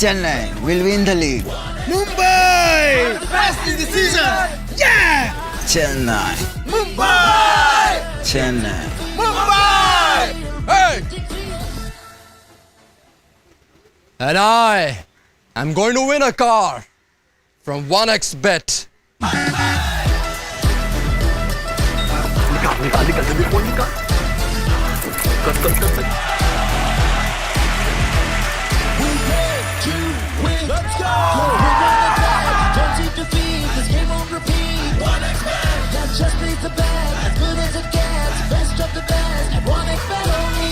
Chennai will win the league. Mumbai! Best in the season! Yeah! Chennai. Mumbai! Chennai. Mumbai! Hey! And I am going to win a car from 1xBet. Let's go! Don't seem to feed this game on repeat. 1xBet. That just plays the best, as good as it gets. Best of the best at 1xBet only.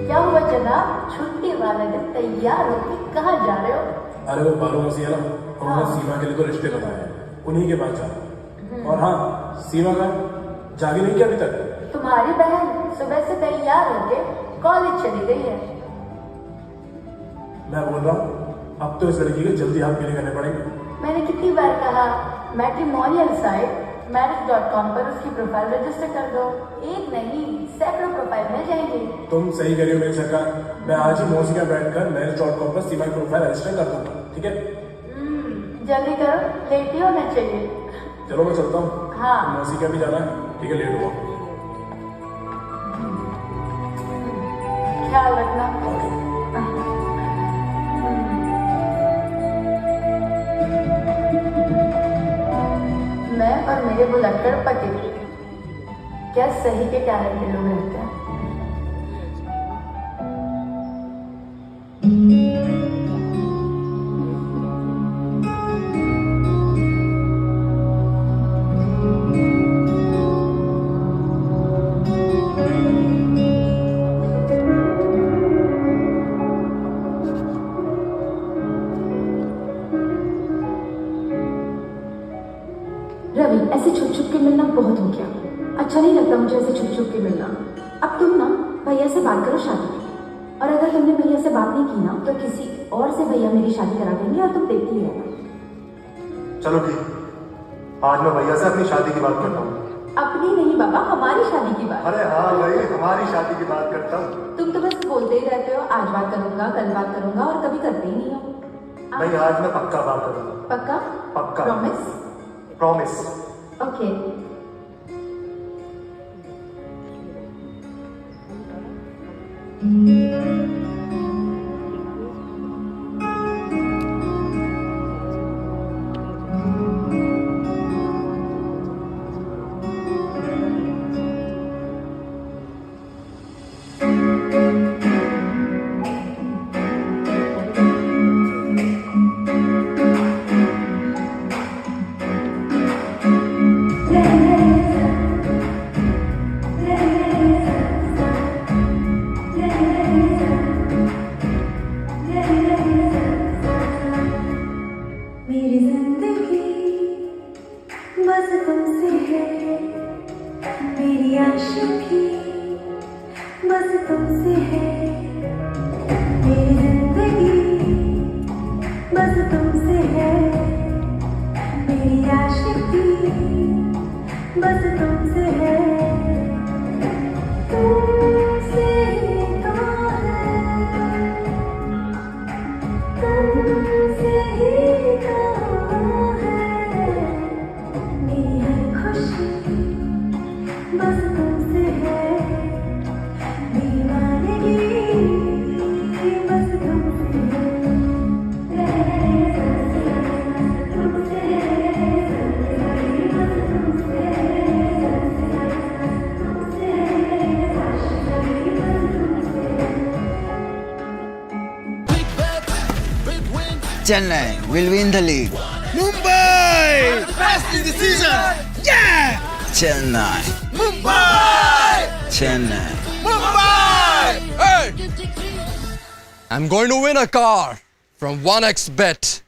क्या हुआ जनाब, छुट्टी वाले दिन तैयार होके कहाँ जा रहे हो? अरे वो बालू मसीह है ना, उन्होंने सीमा के लिए तो रिश्ते बताए हैं, उन्हीं के पास जाना। और हाँ, सीमा का जागी नहीं क्या अभी तक? तुम्हारी बहन सुबह से तैयार होके कॉलेज चली गई है। मैं बोल रहा हूँ अब तो इस लड़की के जल्दी हाथ पीले करने पड़ेंगे। मैंने कितनी बार कहा, मैट्रिमोनियल साइट marriage.com पर उसकी प्रोफाइल रजिस्टर कर दो। एक नहीं, सैकड़ों प्रोफाइल मिल जाएंगे। तुम सही कह रही हो मेरी सरकार, मैं आज ही मौसी के बैठकर marriage.com पर सीमा की प्रोफाइल रजिस्टर कर दूंगा, ठीक है? जल्दी करो, लेट ही होना चाहिए। चलो मैं चलता हूँ। हाँ। मौसी का भी जाना है, ठीक है, लेट हुआ। ख्याल रखना। ओके। मैं और मेरे बुलक्कड़ पति क्या सही के टैलेंटेड लोग रहते हैं। रवि, ऐसे छुप छुप के मिलना बहुत हो गया। अच्छा नहीं लगता मुझे ऐसे छुप छुप के मिलना। अब तुम ना भैया से बात करो शादी की, और अगर तुमने भैया से बात नहीं की ना तो किसी और से भैया मेरी शादी करा देंगे और तुम देखती ही रहना। चलो ठीक, आज मैं भैया से अपनी शादी की बात करता हूँ। अपनी नहीं बाबा, हमारी शादी की बात। अरे हाँ भाई, हमारी शादी की बात करता हूँ। तुम तो बस बोलते ही रहते हो, आज बात करूंगा, कल बात करूंगा, और कभी करते ही नहीं हो। नहीं, आज मैं पक्का बात करूंगा। पक्का? पक्का। प्रॉमिस? प्रॉमिस। ओके। मेरी जिंदगी बस तुमसे है, मेरी आशिकी बस तुमसे है। मेरी जिंदगी बस तुमसे है, मेरी आशिकी बस तुमसे है। तुमसे ही तो है, तुमसे ही तो है, मेरी हर खुशी बस तुमसे है। दीवानगी बस तुमसे है, तुमसे बस तुमसे Chennai will win the league. Mumbai! Best in the season! Yeah! Chennai. Mumbai! Chennai. Mumbai! Hey! I'm going to win a car from 1xBet.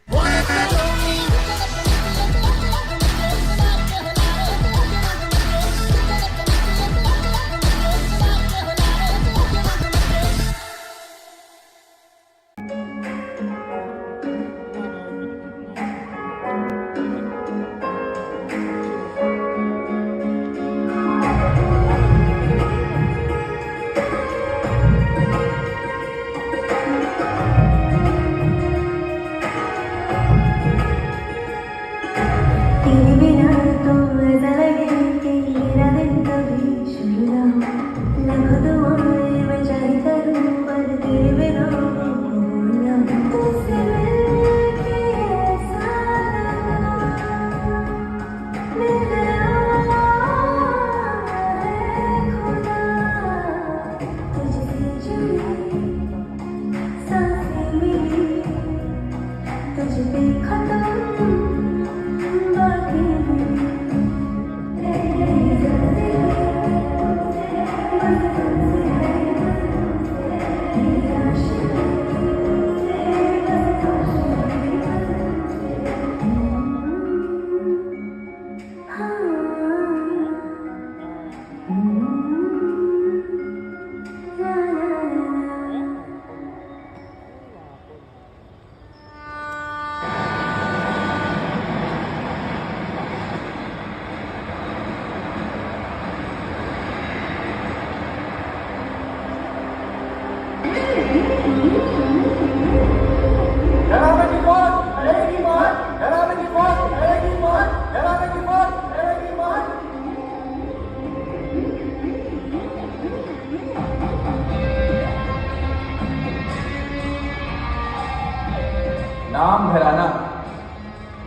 नाम घराना,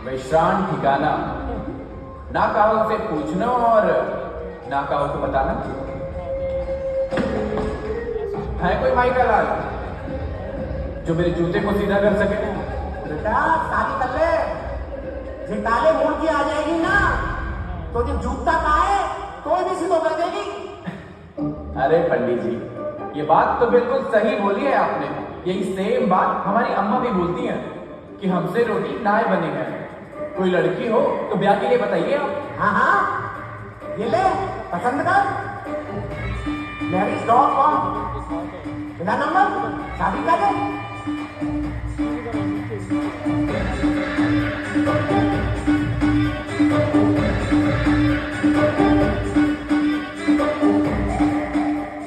विश्राम ठिकाना, ना कहो से पूछना और ना कहो तो बताना। है कोई माई का लाल जो मेरे जूते को सीधा कर सके? बेटा शादी कर ले, झिटाले मोड़ की आ जाएगी ना तो जो जूता का है कोई भी सीधो कर देगी। अरे पंडित जी, ये बात तो बिल्कुल सही बोली है आपने। यही सेम बात हमारी अम्मा भी बोलती हैं कि हमसे रोटी नाय बने हैं। कोई लड़की हो तो ब्याह के लिए बताइए आप। हाँ हाँ, ये ले पसंद कर, marriage.com बिना नंबर शादी कर ले।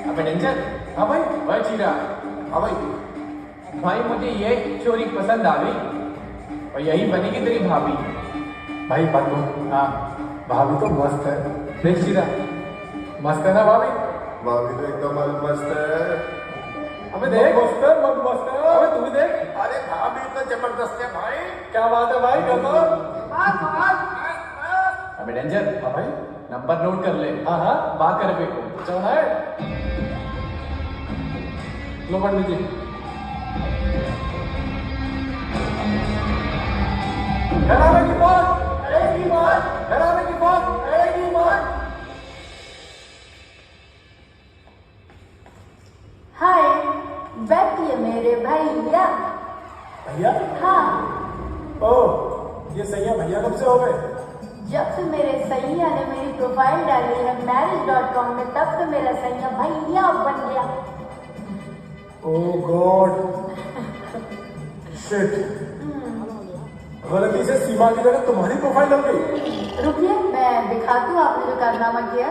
अबे डेंजर, हाँ भाई, वह चीरा, हाँ भाई, भाई मुझे ये चोरी पसंद आ गई और यही बनेगी तेरी भाभी। भाई पन्नू, हाँ भाभी तो मस्त है। देख चीरा, मस्त है ना भाभी? भाभी तो एकदम मस्त है। अबे देख, मस्त है, बहुत मस्त है। अबे तू भी देख। अरे भाभी तो जबरदस्त है भाई। क्या बात है भाई, कसम। अबे डेंजर, हाँ भाई, नंबर नोट कर ले। हाँ हाँ, बात कर पे को। चल है। लो पंडित जी। घराने की बात, एक ही बात, घराने की बात, एक ही बात। हाय, बैठिए मेरे भैया। भैया? हाँ, ओह, ये सैया भैया कब से हो गए? जब से मेरे सैया ने मेरी प्रोफाइल डाली है marriage.com में, तब से मेरा सैया भैया बन गया। ओह गॉड, शिट, गलती से सीमा की जगह तुम्हारी प्रोफाइल लग गई। रुकिए, मैं दिखाती हूँ आपने जो कारनामा किया।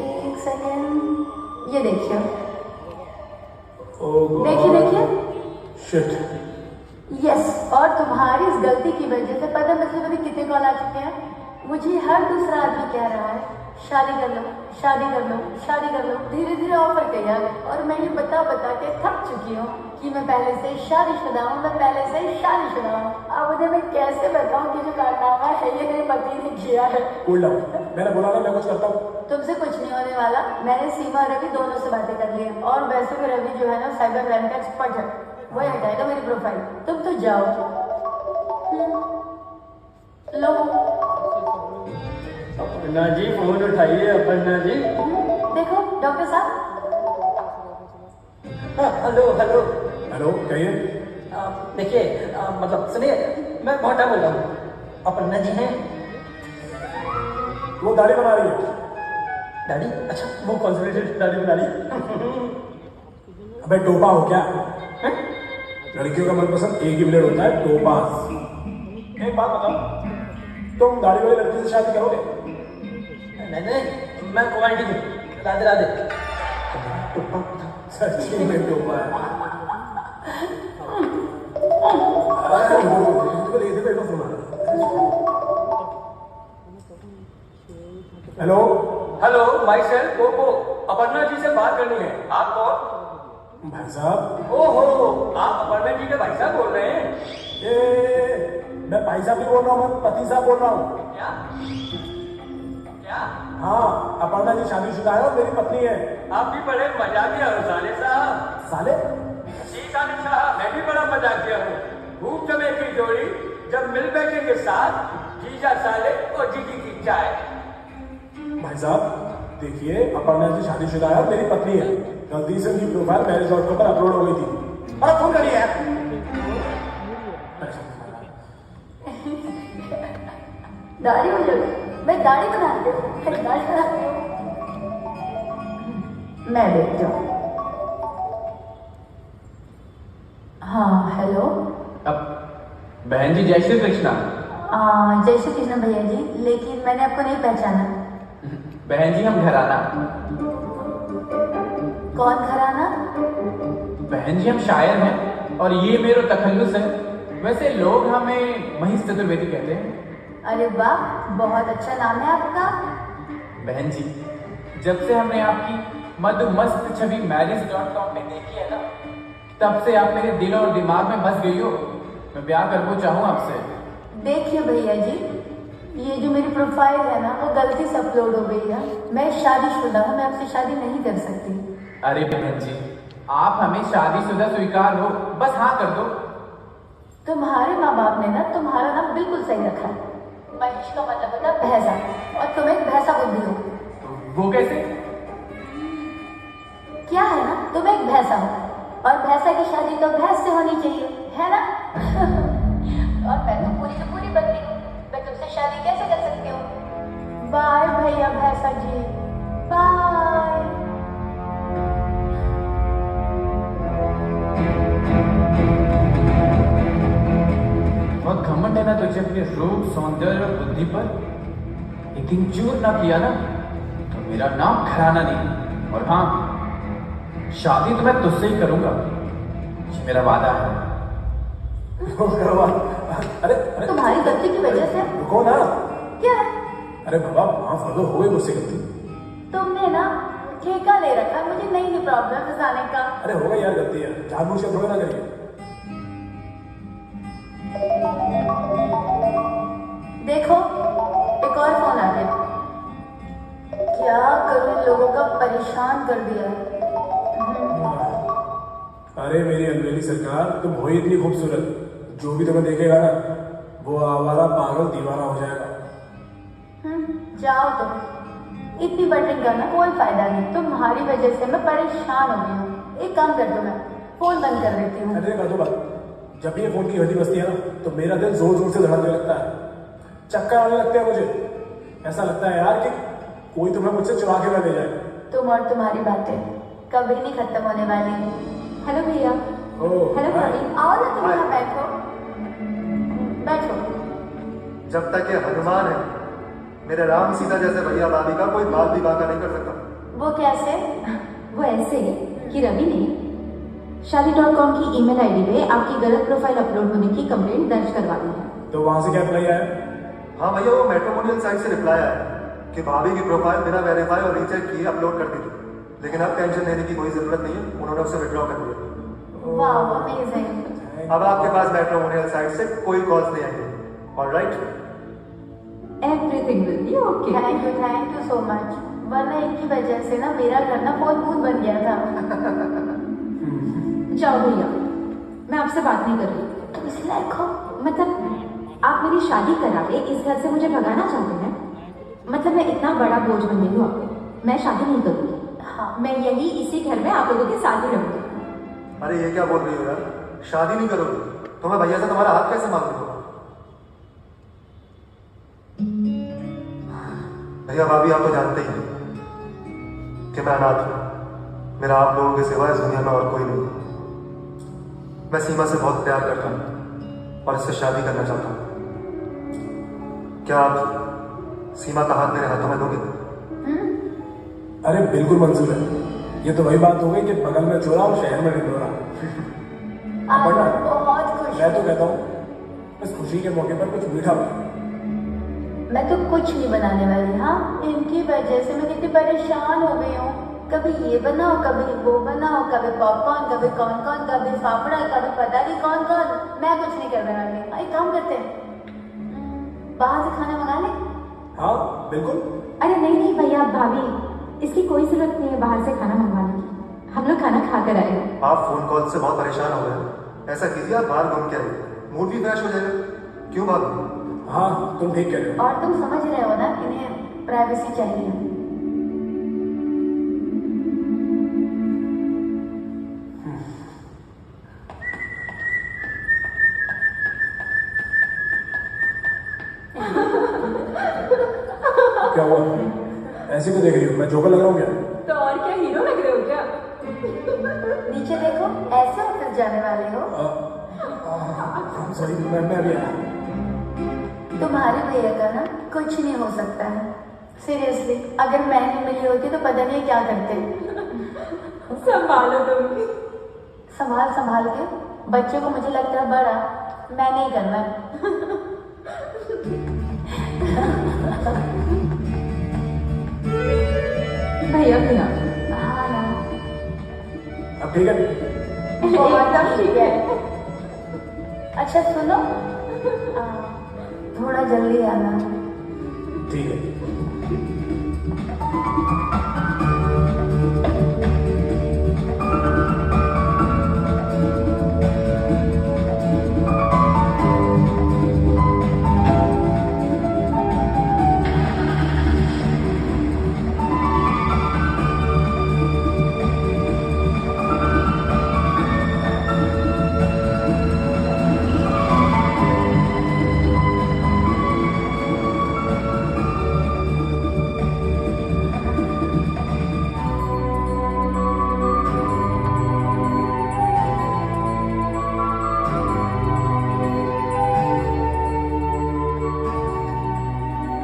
एक सेकेंड, ये देखिए, ओह गॉड, देखिए देखिए, शिट। यस। और तुम्हारी इस गलती की वजह से पता मतलब अभी कितने कॉल आ चुके हैं। मुझे हर दूसरा आदमी कह रहा है शादी कर लो, शादी कर लो, शादी कर लो। धीरे धीरे ऑफर तैयार है और मैं ये बता बता के थक चुकी हूँ कि मैं पहले से शादीशुदा हूँ, मैं पहले से शादीशुदा हूँ। अब उन्हें मैं कैसे बताऊँ कि जो कारनामा है ये मेरे पति ने किया है। कूल डाउन, मैंने बोला ना मैं कुछ करता हूँ। तुमसे कुछ नहीं होने वाला। मैंने सीमा और रवि दोनों से बातें कर ली है और वैसे भी रवि जो है ना साइबर क्राइम का एक्सपर्ट है, वही हटाएगा मेरी प्रोफाइल। तुम तो जाओ। लो अपना जी फोन उठाइए, अपना जी। देखो डॉक्टर साहब। Hello hello. हेलो, कहिए। देखिए, मतलब सुनिए, मैं मोटा बोल रहा हूँ। अपना जी हैं? वो दाढ़ी बना रही है। दाढ़ी? अच्छा, वो कॉन्सेंट्रेटेड दाढ़ी बना रही है। अबे टोपा हो क्या? लड़कियों का मनपसंद एक ही ब्लेड होता है, टोपास। एक बात बताओ, तुम दाढ़ी वाली लड़की से शादी करोगे? नहीं नहीं, मैं क्वालिटी हूँ। राधे राधे। सच्ची में टोपा है। Hello hello, myself Coco, Aparna ji से बात करनी है। आप कौन? भाई साहब। ओहो, आप अपर्णा जी के भाई साहब बोल रहे हैं? ये मैं भाई साहब नहीं बोल रहा हूँ, मैं पति साहब बोल रहा हूँ। क्या क्या? हाँ, अपर्णा जी शादीशुदा है और मेरी पत्नी है। आप भी बड़े मजाकिया हो साले साहब। साले? जी साले साहब, मैं भी बड़ा मजाकिया हूँ। भूख चमे की जोड़ी जब मिल बैठेंगे साथ, जीजा साले और जीजी की चाय। भाई साहब देखिए, अपर्णा जी शादीशुदा है और मेरी पत्नी है। जल्दी से उनकी प्रोफाइल marriage.com पर अपलोड हो गई थी। और फोन करिए यार। दाढ़ी हो जाएगी। मैं दाढ़ी बनाती हूँ, मैं दाढ़ी बनाती हूँ। मैं देखती हूँ। हाँ हेलो। अब बहन जी जय श्री कृष्णा। जय श्री कृष्ण भैया जी, लेकिन मैंने आपको नहीं पहचाना। बहन जी हम घराना। कौन घराना? बहन जी हम शायर हैं और ये मेरा तखल्लुस है। वैसे लोग हमें महेश चतुर्वेदी कहते हैं। अरे वाह, बहुत अच्छा नाम है आपका। बहन जी, जब से हमने आपकी मधुमस्त छवि marriage.com पे देखी है ना, तब से आप मेरे दिल और दिमाग में बस गई हो। मैं ब्याह करना चाहूँ आपसे। देखिए भैया जी, ये जो मेरी प्रोफाइल है ना, वो गलती से अपलोड हो गई है। मैं शादीशुदा हूँ, मैं आपसे शादी नहीं कर सकती। अरे बहन जी, आप हमें शादीशुदा स्वीकार हो, बस हाँ कर दो। तुम्हारे माँ बाप ने ना तुम्हारा नाम बिल्कुल सही रखा है। महेश का मतलब होता है भैंसा, और तुम एक भैंसा बुद्धि हो। वो कैसे? क्या है ना, तुम एक भैंसा हो, और भैंसा की शादी तो भैंस से होनी चाहिए, है ना? और मैं तो पूरी की पूरी बकरी हूँ, मैं तुमसे शादी कैसे कर सकती हूँ? बाय भैया भैंसा जी, बाय। बहुत घमंड है ना तुझे अपने रूप, सौंदर्य और बुद्धि पर। एक इंचूर ना किया ना तो मेरा नाम घराना नहीं। और हाँ, शादी तो मैं तुझसे ही करूंगा, ये मेरा वादा है। अरे अरे तुम्हारी गलती की वजह से। रुको ना। क्या है? अरे बाबा माफ कर दो, हो गई मुझसे गलती। तुमने ना ठेका ले रखा है मुझे नई नई प्रॉब्लम फंसाने का। अरे हो गई यार गलती है, जानबूझ के थोड़ी ना करिए। देखो एक और फोन आ गया। क्या करूं, इन लोगों का परेशान कर दिया। अरे मेरी अलवेली सरकार, तुम हो ही इतनी खूबसूरत, जो भी तुम्हें देखेगा ना वो आवारा पागल दीवाना हो जाएगा। जाओ तुम, इतनी बटरिंग करना कोई फायदा नहीं। तुम्हारी वजह से मैं परेशान हो गई हूँ। एक काम कर दो, मैं फोन बंद कर देती हूँ। अरे कर दो बात। जब भी ये फोन की घंटी बजती है ना तो मेरा दिल जोर जोर से धड़कने लगता है, चक्कर आने लगते हैं मुझे। ऐसा लगता है यार कि कोई तुम्हें मुझसे चुरा के ना ले जाए। तुम और तुम्हारी बातें कभी नहीं खत्म होने वाली। हेलो भैया। हेलो भाभी। आओ ना, तुम यहाँ बैठो, बैठो। जब तक ये हनुमान है, मेरे राम सीता जैसे भैया भाभी का कोई बात भी बाका नहीं कर सकता। वो कैसे? वो ऐसे कि रवि ने शादी.com की ईमेल आईडी पे आपकी गलत प्रोफाइल अपलोड होने की कंप्लेंट दर्ज करवा दी है। तो वहां से क्या रिप्लाई आया? हाँ भैया, वो मैट्रिमोनियल साइट से रिप्लाई आया कि भाभी की प्रोफाइल बिना वेरीफाई और रीचेक किए अपलोड कर दी थी, लेकिन अब टेंशन लेने की कोई जरूरत नहीं है, उन्होंने उसे विड्रॉ कर दिया। वाह अमेजिंग। अब आपके पास मैट्रिमोनियल साइट से कोई कॉल्स नहीं आएंगे। Alright, everything will be okay. Thank you so much. वरना इनकी वजह से ना मेरा घर ना बहुत भूत बन गया था। जाओ भैया, मैं आपसे बात नहीं कर रही। तुम इस लायक हो? मतलब आप मेरी शादी करा के इस घर से मुझे भगाना चाहते हैं? मतलब मैं इतना बड़ा बोझ बन गई हूँ आपको। मैं शादी नहीं करूँगी। हाँ, मैं यही इसी घर में आप लोगों के साथ ही रहूँगी। अरे ये क्या बोल रही हो यार, शादी नहीं करोगी तो मैं भैया से तुम्हारा हाथ कैसे मांग लूंगा? भैया भाभी आप तो जानते ही हैं कि मैं अनाथ हूं, मेरा आप लोगों के सिवा इस दुनिया में और कोई नहीं। मैं सीमा से बहुत प्यार करता हूं और इससे शादी करना चाहता हूं। क्या आप सीमा का हाथ मेरे हाथों में दोगे? अरे बिल्कुल मंजूर है। ये तो वही बात हो गई कि बगल में चोरा और शहर में ढिंढोरा। बहुत खुश। मैं तो कहता हूँ इस खुशी के मौके पर कुछ मीठा बना। मैं तो कुछ नहीं बनाने वाली। हाँ, इनकी वजह से मैं कितनी परेशान हो गई हूँ। कभी ये बनाओ, कभी वो बनाओ, कभी पॉपकॉर्न, कभी कौन कौन, कभी फाफड़ा, कभी पता नहीं कौन कौन। मैं कुछ नहीं करने वाली। एक काम करते हैं, बाहर से खाना मंगा लें? हाँ बिल्कुल। अरे नहीं नहीं भैया भाभी, इसकी कोई जरूरत नहीं है बाहर से खाना मंगवाने की। हम लोग खाना खा कर आए। आप फोन कॉल से बहुत परेशान हो गए, ऐसा कीजिए आप बाहर घूम के आइए, मूड भी फ्रेश हो जाएगा। क्यों भाभी? हाँ तुम ठीक कह रहे हो। और तुम समझ रहे हो ना, इन्हें प्राइवेसी चाहिए। क्या हुआ, ऐसे क्यों देख रही हो? मैं जोकर लग रहा हूँ क्या? तो और क्या, हीरो लग रहे हो क्या? नीचे देखो, ऐसे ऑफिस जाने वाले हो? सॉरी, मैं अभी आया। तुम्हारे भैया का ना कुछ नहीं हो सकता है। सीरियसली, अगर मैं नहीं मिली होती तो पता नहीं क्या करते। संभालो तुम। संभाल संभाल के, बच्चे को मुझे लगता है बड़ा, मैं नहीं करना। भैया भी ना। हाँ ना। अब ठीक है। बहुत ठीक है। अच्छा सुनो, थोड़ा जल्दी आना। ठीक है।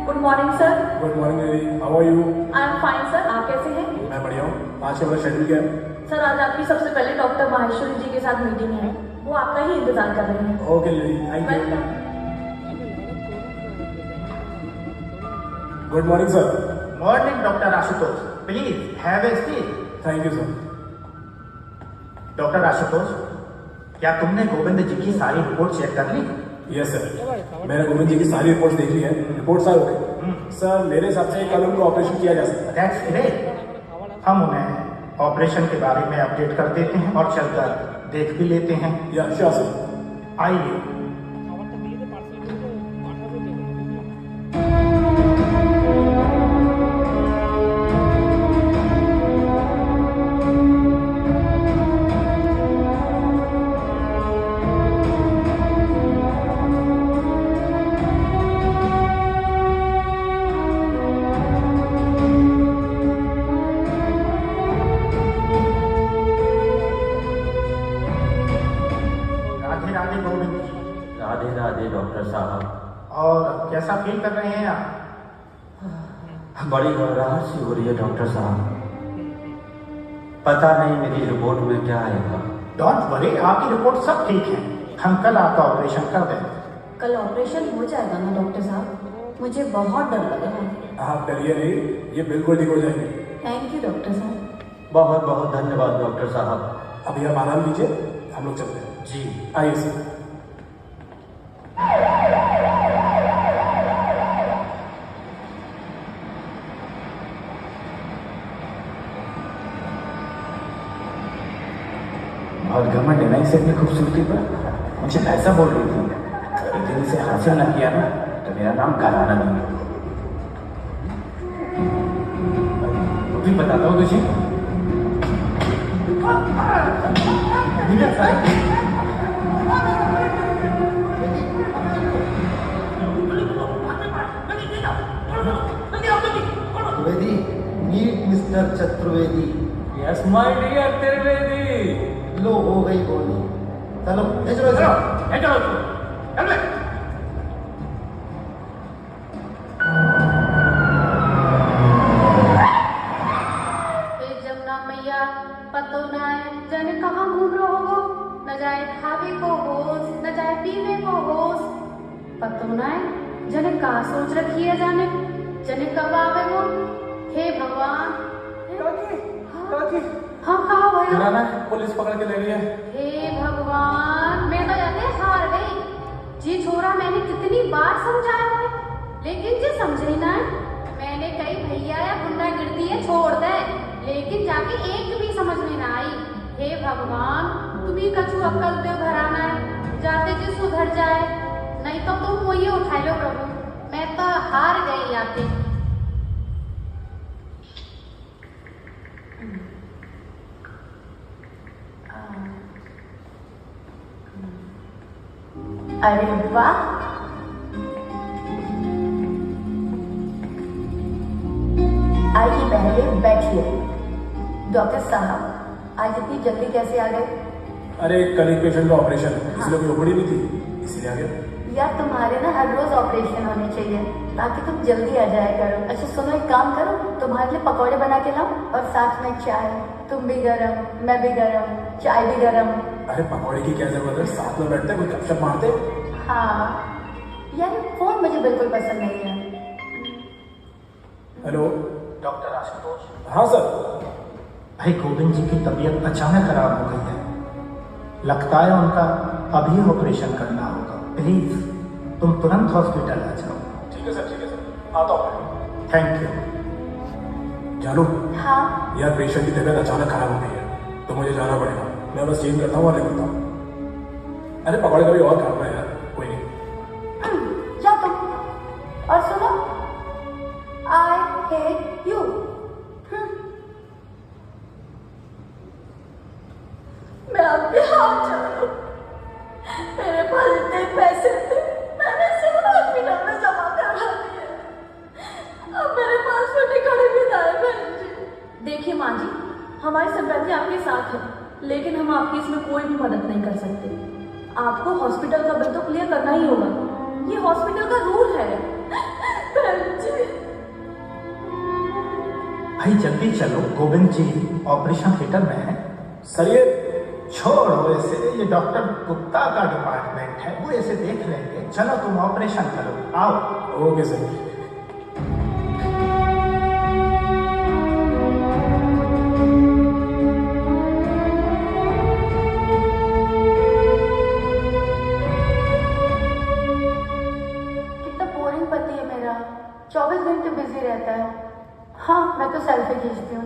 Good morning sir. Good morning दीदी, how are you? I am fine sir, आप कैसे हैं? मैं बढ़िया हूँ। आज का मेरा शेड्यूल क्या है? सर आज आपकी सबसे पहले डॉक्टर माहेश्वरी जी के साथ मीटिंग है, वो आपका ही इंतजार कर रहे हैं। ओके दीदी, thank you. Welcome. Good morning sir. Morning doctor Ashutosh, please have a seat. Thank you sir. Doctor Ashutosh, क्या तुमने गोविंद जी की सारी रिपोर्ट चेक कर ली? यस सर, मैंने गोविंद जी की सारी रिपोर्ट्स देख ली है। Reports are okay sir. मेरे हिसाब से कल उनको ऑपरेशन किया जा सकता है। That's great. हम उन्हें ऑपरेशन के बारे में अपडेट कर देते हैं और चलकर देख भी लेते हैं। या श्योर सर। आइए। राधे राधे गोविंद जी। राधे राधे डॉक्टर साहब। और कैसा फील कर रहे हैं आप? बड़ी घबराहट सी हो रही है डॉक्टर साहब, पता नहीं मेरी रिपोर्ट में क्या आएगा। डोंट वरी, आपकी रिपोर्ट सब ठीक है। हम कल आपका ऑपरेशन कर देंगे। कल ऑपरेशन हो जाएगा ना डॉक्टर साहब? मुझे बहुत डर लग रहा है। आप डरिए नहीं, ये बिल्कुल ठीक हो जाएंगे। थैंक यू डॉक्टर साहब। बहुत बहुत धन्यवाद डॉक्टर साहब। अभी आप आराम लीजिए, हम लोग चलते हैं। जी आइए सर। बहुत घमंड है ना इसे अपनी खूबसूरती पर। मुझे ऐसा बोल रही थी, अगर दिन से हासिल न किया ना तो मेरा नाम कराना नहीं है। अभी बताता हूँ तुझे। Trivedi, meet mister Chaturvedi. Yes my dear Trivedi. लो हो गई गोली। चलो ले चलो इसे। हे जमुना मैया पतो न आए जाने कहाँ घूम रहे हो, न जाए खावे को होश न जाए पीवे को होश। पतो न आए जाने कहाँ सोच रखी है जाने जाने कब आवे वो। हे भगवान। हाँ कहाँ भयो? ना पुलिस पकड़ के ले रही है। हे भगवान, मैं तो जाते हार गई। जी छोरा मैंने कितनी बार समझाया है, लेकिन जी समझे ही ना है। मैंने कही भैया या गुंडागिर्दी है छोड़ दे, लेकिन जाके एक भी समझ में ना आई। हे भगवान, तुम ही कछु अक्कल दे घर आना है, जाते जी सुधर जाए, नहीं तो तुम वही उठा लो प्रभु। मैं तो हार गई आते। अरे वाह, आइए पहले बैठिए। डॉक्टर साहब आज इतनी जल्दी कैसे आ गए? अरे कल एक पेशेंट का ऑपरेशन है, इसलिए कोई ओपीडी नहीं थी, इसीलिए आ गया। यार तुम्हारे ना हर रोज ऑपरेशन होने चाहिए ताकि तुम जल्दी आ जाया करो। अच्छा सुनो, एक काम करो, तुम्हारे लिए पकौड़े बना के लाओ और साथ में चाय। तुम भी गरम, मैं भी गरम, चाय भी गरम। अरे पकौड़े की क्या जरूरत है, साथ में बैठते कोई गपशप मारते। हाँ यार, फोन मुझे बिल्कुल पसंद नहीं है। Hello doctor Ashutosh. हाँ सर। भाई गोविंद जी की तबीयत अचानक खराब हो गई है। लगता है उनका अभी ऑपरेशन करना होगा। प्लीज तुम तुरंत हॉस्पिटल आ जाओ। ठीक है सर, आता हूँ। Thank you. जानू, हाँ यार पेशेंट की तबीयत अचानक खराब हो गई है, तो मुझे जाना पड़ेगा। मैं बस चेंज करता हूँ और निकलता हूँ। अरे पकौड़े कभी और खाना है यार, कोई नहीं। जा तुम। और सुनो, आई हेट यू। मैं आपके हाथ जोड़ू, मेरे पास इतने पैसे थे, मैंने सिर्फ हॉस्पिटल में जमा करवा दिए। अब मेरे पास छोटे खड़े भी दाए बहन जी। देखिए माँ जी, हमारी सिंपैथी आपके साथ है, लेकिन हम आपकी इसमें कोई भी मदद नहीं कर सकते। आपको हॉस्पिटल का बिल तो क्लियर करना ही होगा, ये हॉस्पिटल का रूल है। बहन जी भाई जल्दी चलो, गोविंद जी ऑपरेशन थिएटर में है। सर ये छोड़ो ऐसे, ये डॉक्टर गुप्ता का डिपार्टमेंट है, वो ऐसे देख लेंगे। चलो तुम ऑपरेशन करो, आओ। Okay sir. कितना बोरिंग पति है मेरा, 24 घंटे बिजी रहता है। हाँ मैं तो सेल्फी खींचती हूँ।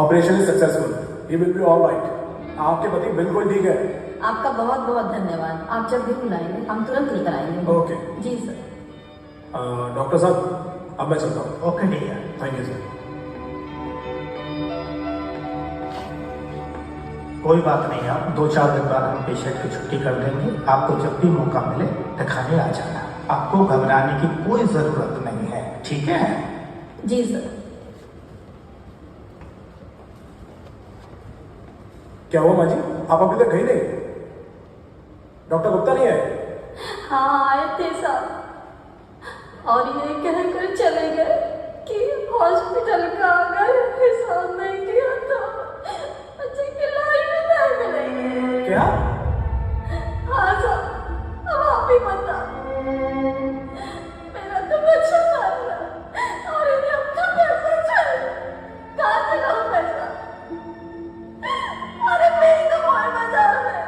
Operation is successful, he will be all right. आपके पति बिल्कुल ठीक है। आपका बहुत बहुत धन्यवाद। आप जब भी बुलाएंगे हम तुरंत लेकर आएंगे। ओके। जी सर। डॉक्टर साहब अब मैं चलता हूँ। Okay dear. Thank you sir. कोई बात नहीं, आप 2-4 दिन बाद हम पेशेंट की छुट्टी कर देंगे। आपको जब भी मौका मिले दिखाने आ जाना। आपको घबराने की कोई जरूरत नहीं है, ठीक है? जी सर। क्या हुआ माँ जी, आप अभी तक गई नहीं? डॉक्टर गुप्ता नहीं है? हाँ आए थे साहब, और ये कहकर चले गए कि हॉस्पिटल का अगर हिसाब नहीं किया तो बच्चे की लाइफ में नहीं मिलेंगे। क्या? हाँ साहब, अब आप ही बता। मेरा तो बच्चा मर रहा और इन्हें अपना पैसा चाहिए। कहाँ से लाऊं पैसा? अरे मैं ही तो मार बाजार में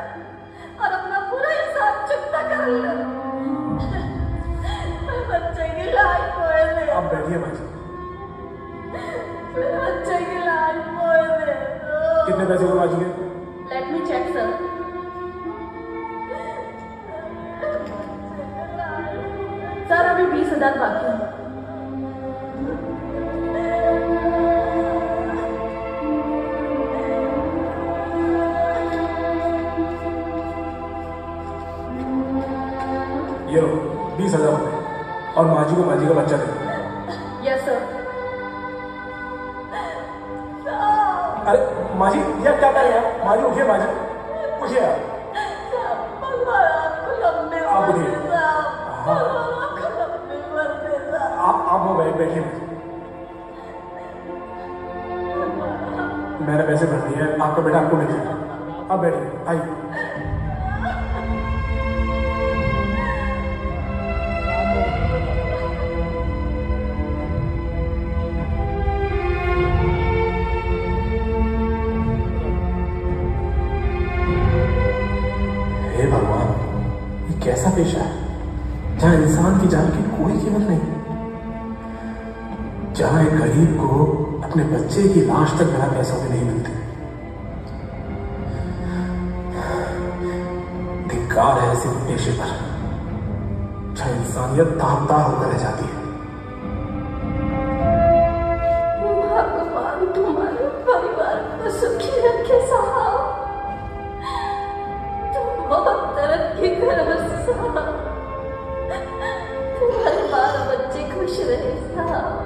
और अपना पूरा हिसाब चुकता कर लो। मेरे बच्चे की लाइफ मोड़ दे। आप बैठिए माँ जी। मेरे बच्चे की लाइफ मोड़ दे। कितने पैसे हुए माँ जी के? Let me check sir. Sir अभी 20,000 बाकी है। ये लो 20,000 रुपए और माँ जी को माँ जी का बच्चा दे दो। Yes sir. अरे माँ जी ये क्या कर रहे हैं? माँ जी उठिए, माँ जी उठिए आप। आप उठिए। हाँ आप वो बैठिए माँ जी। मैंने पैसे भर दिए हैं, आपका बेटा आपको मिल जाएगा। आप बैठिए, आइए। हे भगवान, ये कैसा पेशा है जहां इंसान की जान की कोई कीमत नहीं, जहां एक गरीब को अपने बच्चे की लाश तक बिना पैसों के नहीं मिलती। धिक्कार है ऐसे पेशे पर जहां इंसानियत तार-तार होकर रह जाती है। भगवान तुम्हारे परिवार को सुखी रखे साहब। तुम बहुत तरक्की करो साहब, तुम्हारे बाल बच्चे खुश रहे साहब।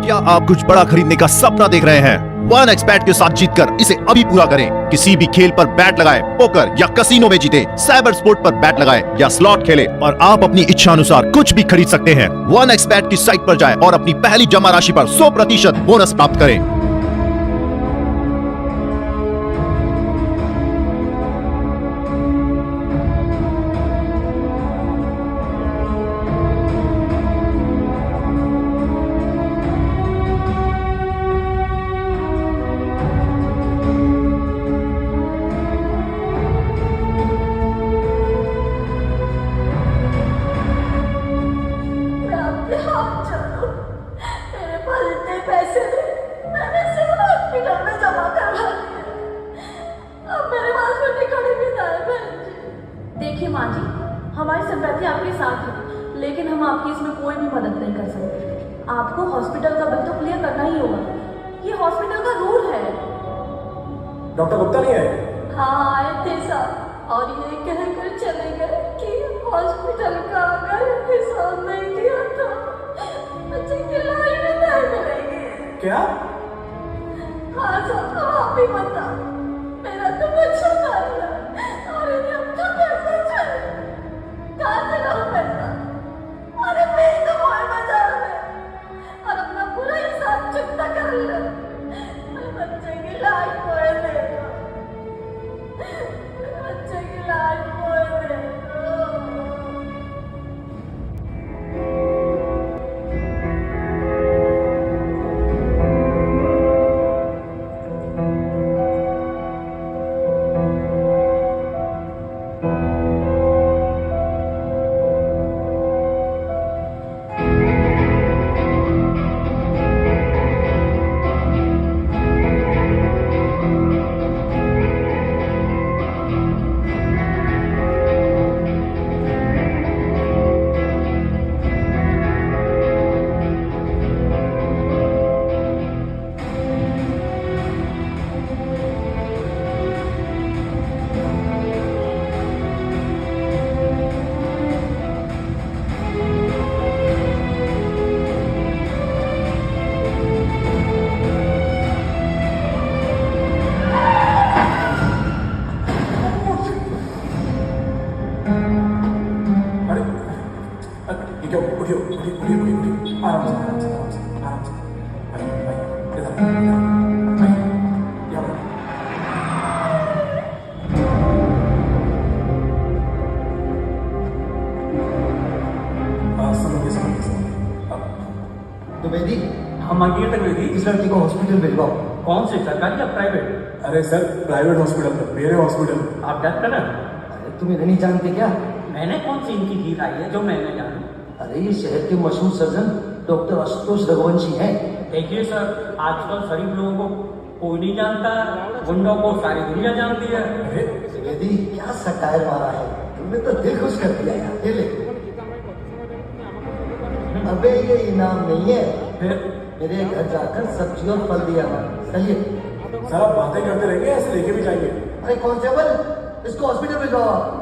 क्या आप कुछ बड़ा खरीदने का सपना देख रहे हैं? OneXBet के साथ जीतकर इसे अभी पूरा करें। किसी भी खेल पर बैट लगाए, पोकर या कसिनो में जीते, साइबर स्पोर्ट पर बैट लगाए या स्लॉट खेले और आप अपनी इच्छा अनुसार कुछ भी खरीद सकते हैं। 1xBet की साइट पर जाए और अपनी पहली जमा राशि पर 100% बोनस प्राप्त करें। मैं आपके हाथ चलूं। मेरे पास इतने पैसे थे, मैंने सिर्फ हॉस्पिटल में जमा करवा दिए। अब मेरे पास कोई ठिकाने भी ना है बहन जी। देखिए माँ जी, हमारी सिंपैथी आपके साथ है, लेकिन हम आपकी इसमें कोई भी मदद नहीं कर सकते। आपको हॉस्पिटल का बिल तो क्लियर करना ही होगा, ये हॉस्पिटल का रूल है। डॉक्टर गुप्ता नहीं है? हाँ आए थे साहब, और ये कहकर चले गए कि हॉस्पिटल का अगर हिसाब नहीं दिया तो बच्चे की लाइफ में नहीं मिलेगी। क्या? हाँ साहब, अब आप ही बता, मेरा तो बच्चा था और इन्हें अपना पैसा चाहिए। कहाँ से लाऊं पैसा? अरे मैं तो मोए बाजार में और अपना पूरा हिसाब चुकता कर ले। मेरे बच्चे की लाइफ मोए दे दो, मेरे बच्चे की लाइफ मोए दे दो। द्विवेदी, हम आगे तक द्विवेदी, इस लड़की को हॉस्पिटल भिजवाओ। कौन से, सरकारी या प्राइवेट? अरे सर, प्राइवेट हॉस्पिटल में, मेरे हॉस्पिटल। आप डॉक्टर हैं? अरे तुम इन्हें नहीं जानते क्या? मैंने कौन सी इनकी गीत आई है जो मैं न जानूं? अरे ये शहर के मशहूर सर्जन डॉक्टर आशुतोष रघुवंशी हैं। देखिए सर, आजकल शरीफ लोगों को कोई नहीं जानता, गुंडों को सारी दुनिया जानती है। द्विवेदी, क्या सटायर मारा है तुमने, तो दिल खुश कर दिया यार। ये ले। अबे ये इनाम नहीं है, मेरे घर जाकर सब्जी और फल दिया। चलिए सर, आप बातें करते रहेंगे, ऐसे लेके भी जाएंगे। अरे कांस्टेबल, इसको हॉस्पिटल में जाओ।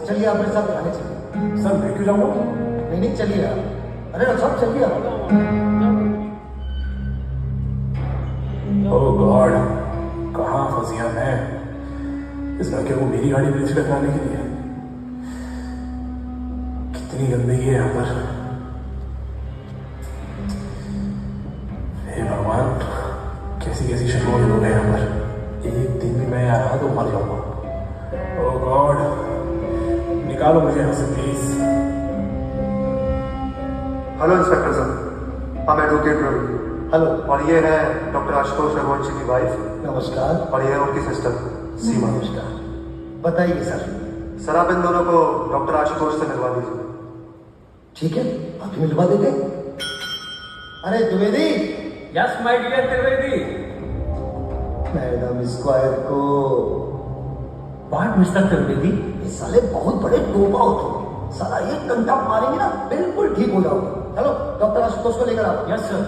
चलिए आप मेरे साथ खाने चलिए। सर मैं क्यों जाऊंगा? नहीं नहीं चलिए आप। अरे सब चलिए आप। ओह गॉड, कहाँ फंस गया मैं इस लड़के को मेरी गाड़ी में टकराने के लिए। कितनी गंदगी है यहाँ पर। हे भगवान, कैसी कैसी शक्लों के लोग हैं यहाँ पर। एक दिन भी मैं यहाँ रहा तो मर जाऊंगा। ओह गॉड, निकालो मुझे यहाँ से प्लीज। हेलो इंस्पेक्टर सर, हम एडवोकेट रवि। हेलो। और ये है डॉक्टर आशुतोष रघुवंशी की वाइफ। नमस्कार। और ये है उनकी सिस्टर सीमा। नमस्कार। बताइए सर। सर आप इन दोनों को डॉक्टर आशुतोष से मिलवा दीजिए। ठीक है, आप मिलवा देते। अरे Dwivedi. Yes my dear Trivedi. Madam square को। व्हाट मिस्टर त्रिवेदी, ये साले बहुत बड़े टोपा हो तुम। साला एक घंटा मारेंगे ना बिल्कुल ठीक हो जाओगे। चलो डॉक्टर आशुतोष को लेकर आओ। Yes sir.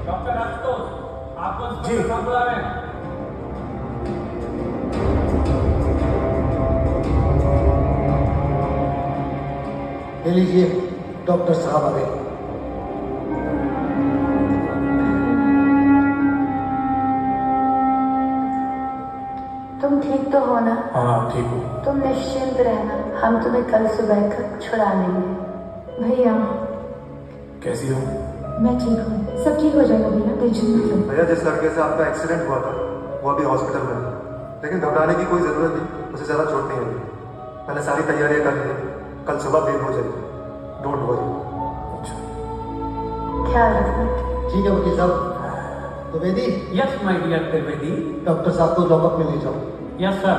डॉक्टर आशुतोष, आपको जी बुला रहे हैं। ले लीजिए, डॉक्टर साहब आ गए। तो हो ना? हाँ ठीक हूँ। तुम निश्चिंत रहना, हम तुम्हें कल सुबह तक छुड़ा लेंगे। भैया कैसी हो? मैं ठीक हूँ, सब ठीक हो जाएगा भैया, टेंशन मत लो। भैया जिस लड़के से आपका एक्सीडेंट हुआ था वो अभी हॉस्पिटल में है, लेकिन घबराने की कोई जरूरत नहीं, उसे ज़्यादा चोट नहीं लगी। मैंने सारी तैयारियां कर ली हैं, कल सुबह बेल हो जाएगी, डोंट वरी। ख्याल रखना। ठीक है वकील साहब। Dwivedi. Yes my dear Trivedi. Doctor साहब को लॉकअप में ले जाओ। Yes sir.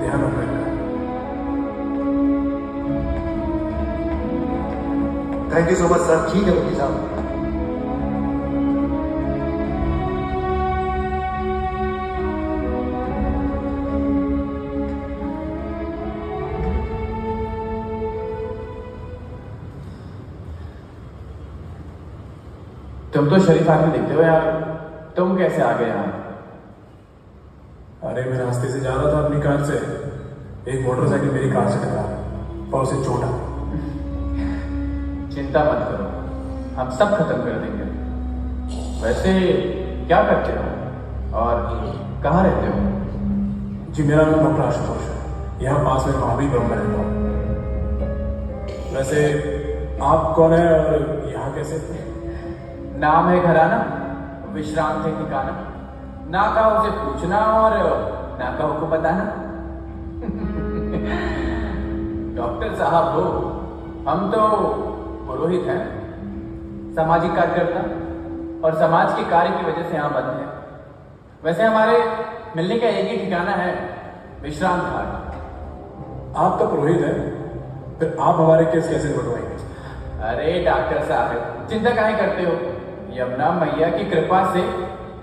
ध्यान रखना। Thank you so much sir. ठीक है वकील साहब। तुम तो शरीफ आदमी दिखते हो यार, तुम कैसे आ गए यहाँ? अरे मैं रास्ते से जा रहा था अपनी कार से, एक मोटरसाइकिल मेरी कार से टकरा गई और उसे चोट आ गई। चिंता मत करो, हम सब खत्म कर देंगे। वैसे क्या करते हो और कहाँ रहते हो? जी मेरा नाम डॉक्टर आशुतोष है, यहाँ पास में महावीर गाँव में रहता हूँ। वैसे आप कौन है और यहाँ कैसे? नाम है घराना, विश्रांत है ठिकाना, ना कहो उसे पूछना और ना कहो को बताना। डॉक्टर साहब हो, हम तो पुरोहित हैं, सामाजिक कार्यकर्ता, और समाज के कार्य की वजह से यहाँ बंद हैं। वैसे हमारे मिलने का एक ही ठिकाना है, विश्रांत घाट। आप तो पुरोहित हैं, फिर आप हमारे केस कैसे निपटवाएंगे? अरे डॉक्टर साहब चिंता काहे करते हो, यमुना मैया की कृपा से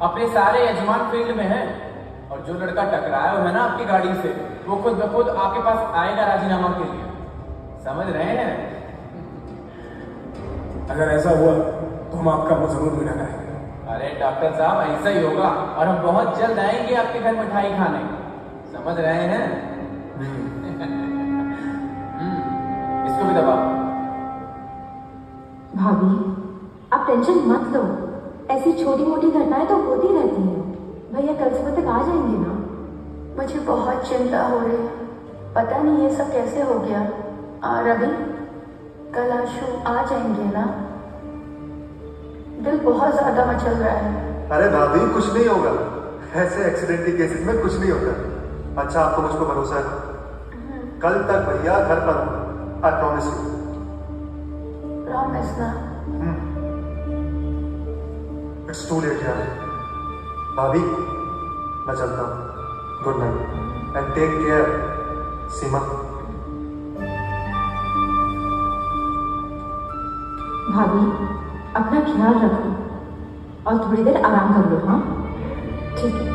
अपने सारे यजमान फील्ड में हैं, और जो लड़का टकराया हुआ है ना आपकी गाड़ी से, वो खुद ब खुद आपके पास आएगा राजीनामा के लिए। समझ रहे हैं? अगर ऐसा हुआ तो हम आपका मुंह जरूर मीठा करेंगे। अरे डॉक्टर साहब ऐसा ही होगा, और हम बहुत जल्द आएंगे आपके घर मिठाई खाने। समझ रहे हैं? इसको भी दबाओ। भाभी आप टेंशन मत लो, ऐसी छोटी मोटी घटनाएं तो होती रहती हैं। भैया कल सुबह तक आ जाएंगे ना? मुझे बहुत चिंता हो रही है, पता नहीं ये सब कैसे हो गया। रवि कल आशु आ जाएंगे ना? दिल बहुत ज्यादा मचल रहा है। अरे भाभी कुछ नहीं होगा, ऐसे एक्सीडेंट के केसेस में कुछ नहीं होता। अच्छा आपको मुझ पर भरोसा है? कल तक भैया घर पर हूँ, आई प्रॉमिस यू। प्रॉमिस ना? इट्स टू लेट यार। भाभी मैं चलता हूँ, good night and take care. Seema. भाभी अपना ख्याल रखो और थोड़ी देर आराम कर लो। हाँ ठीक है।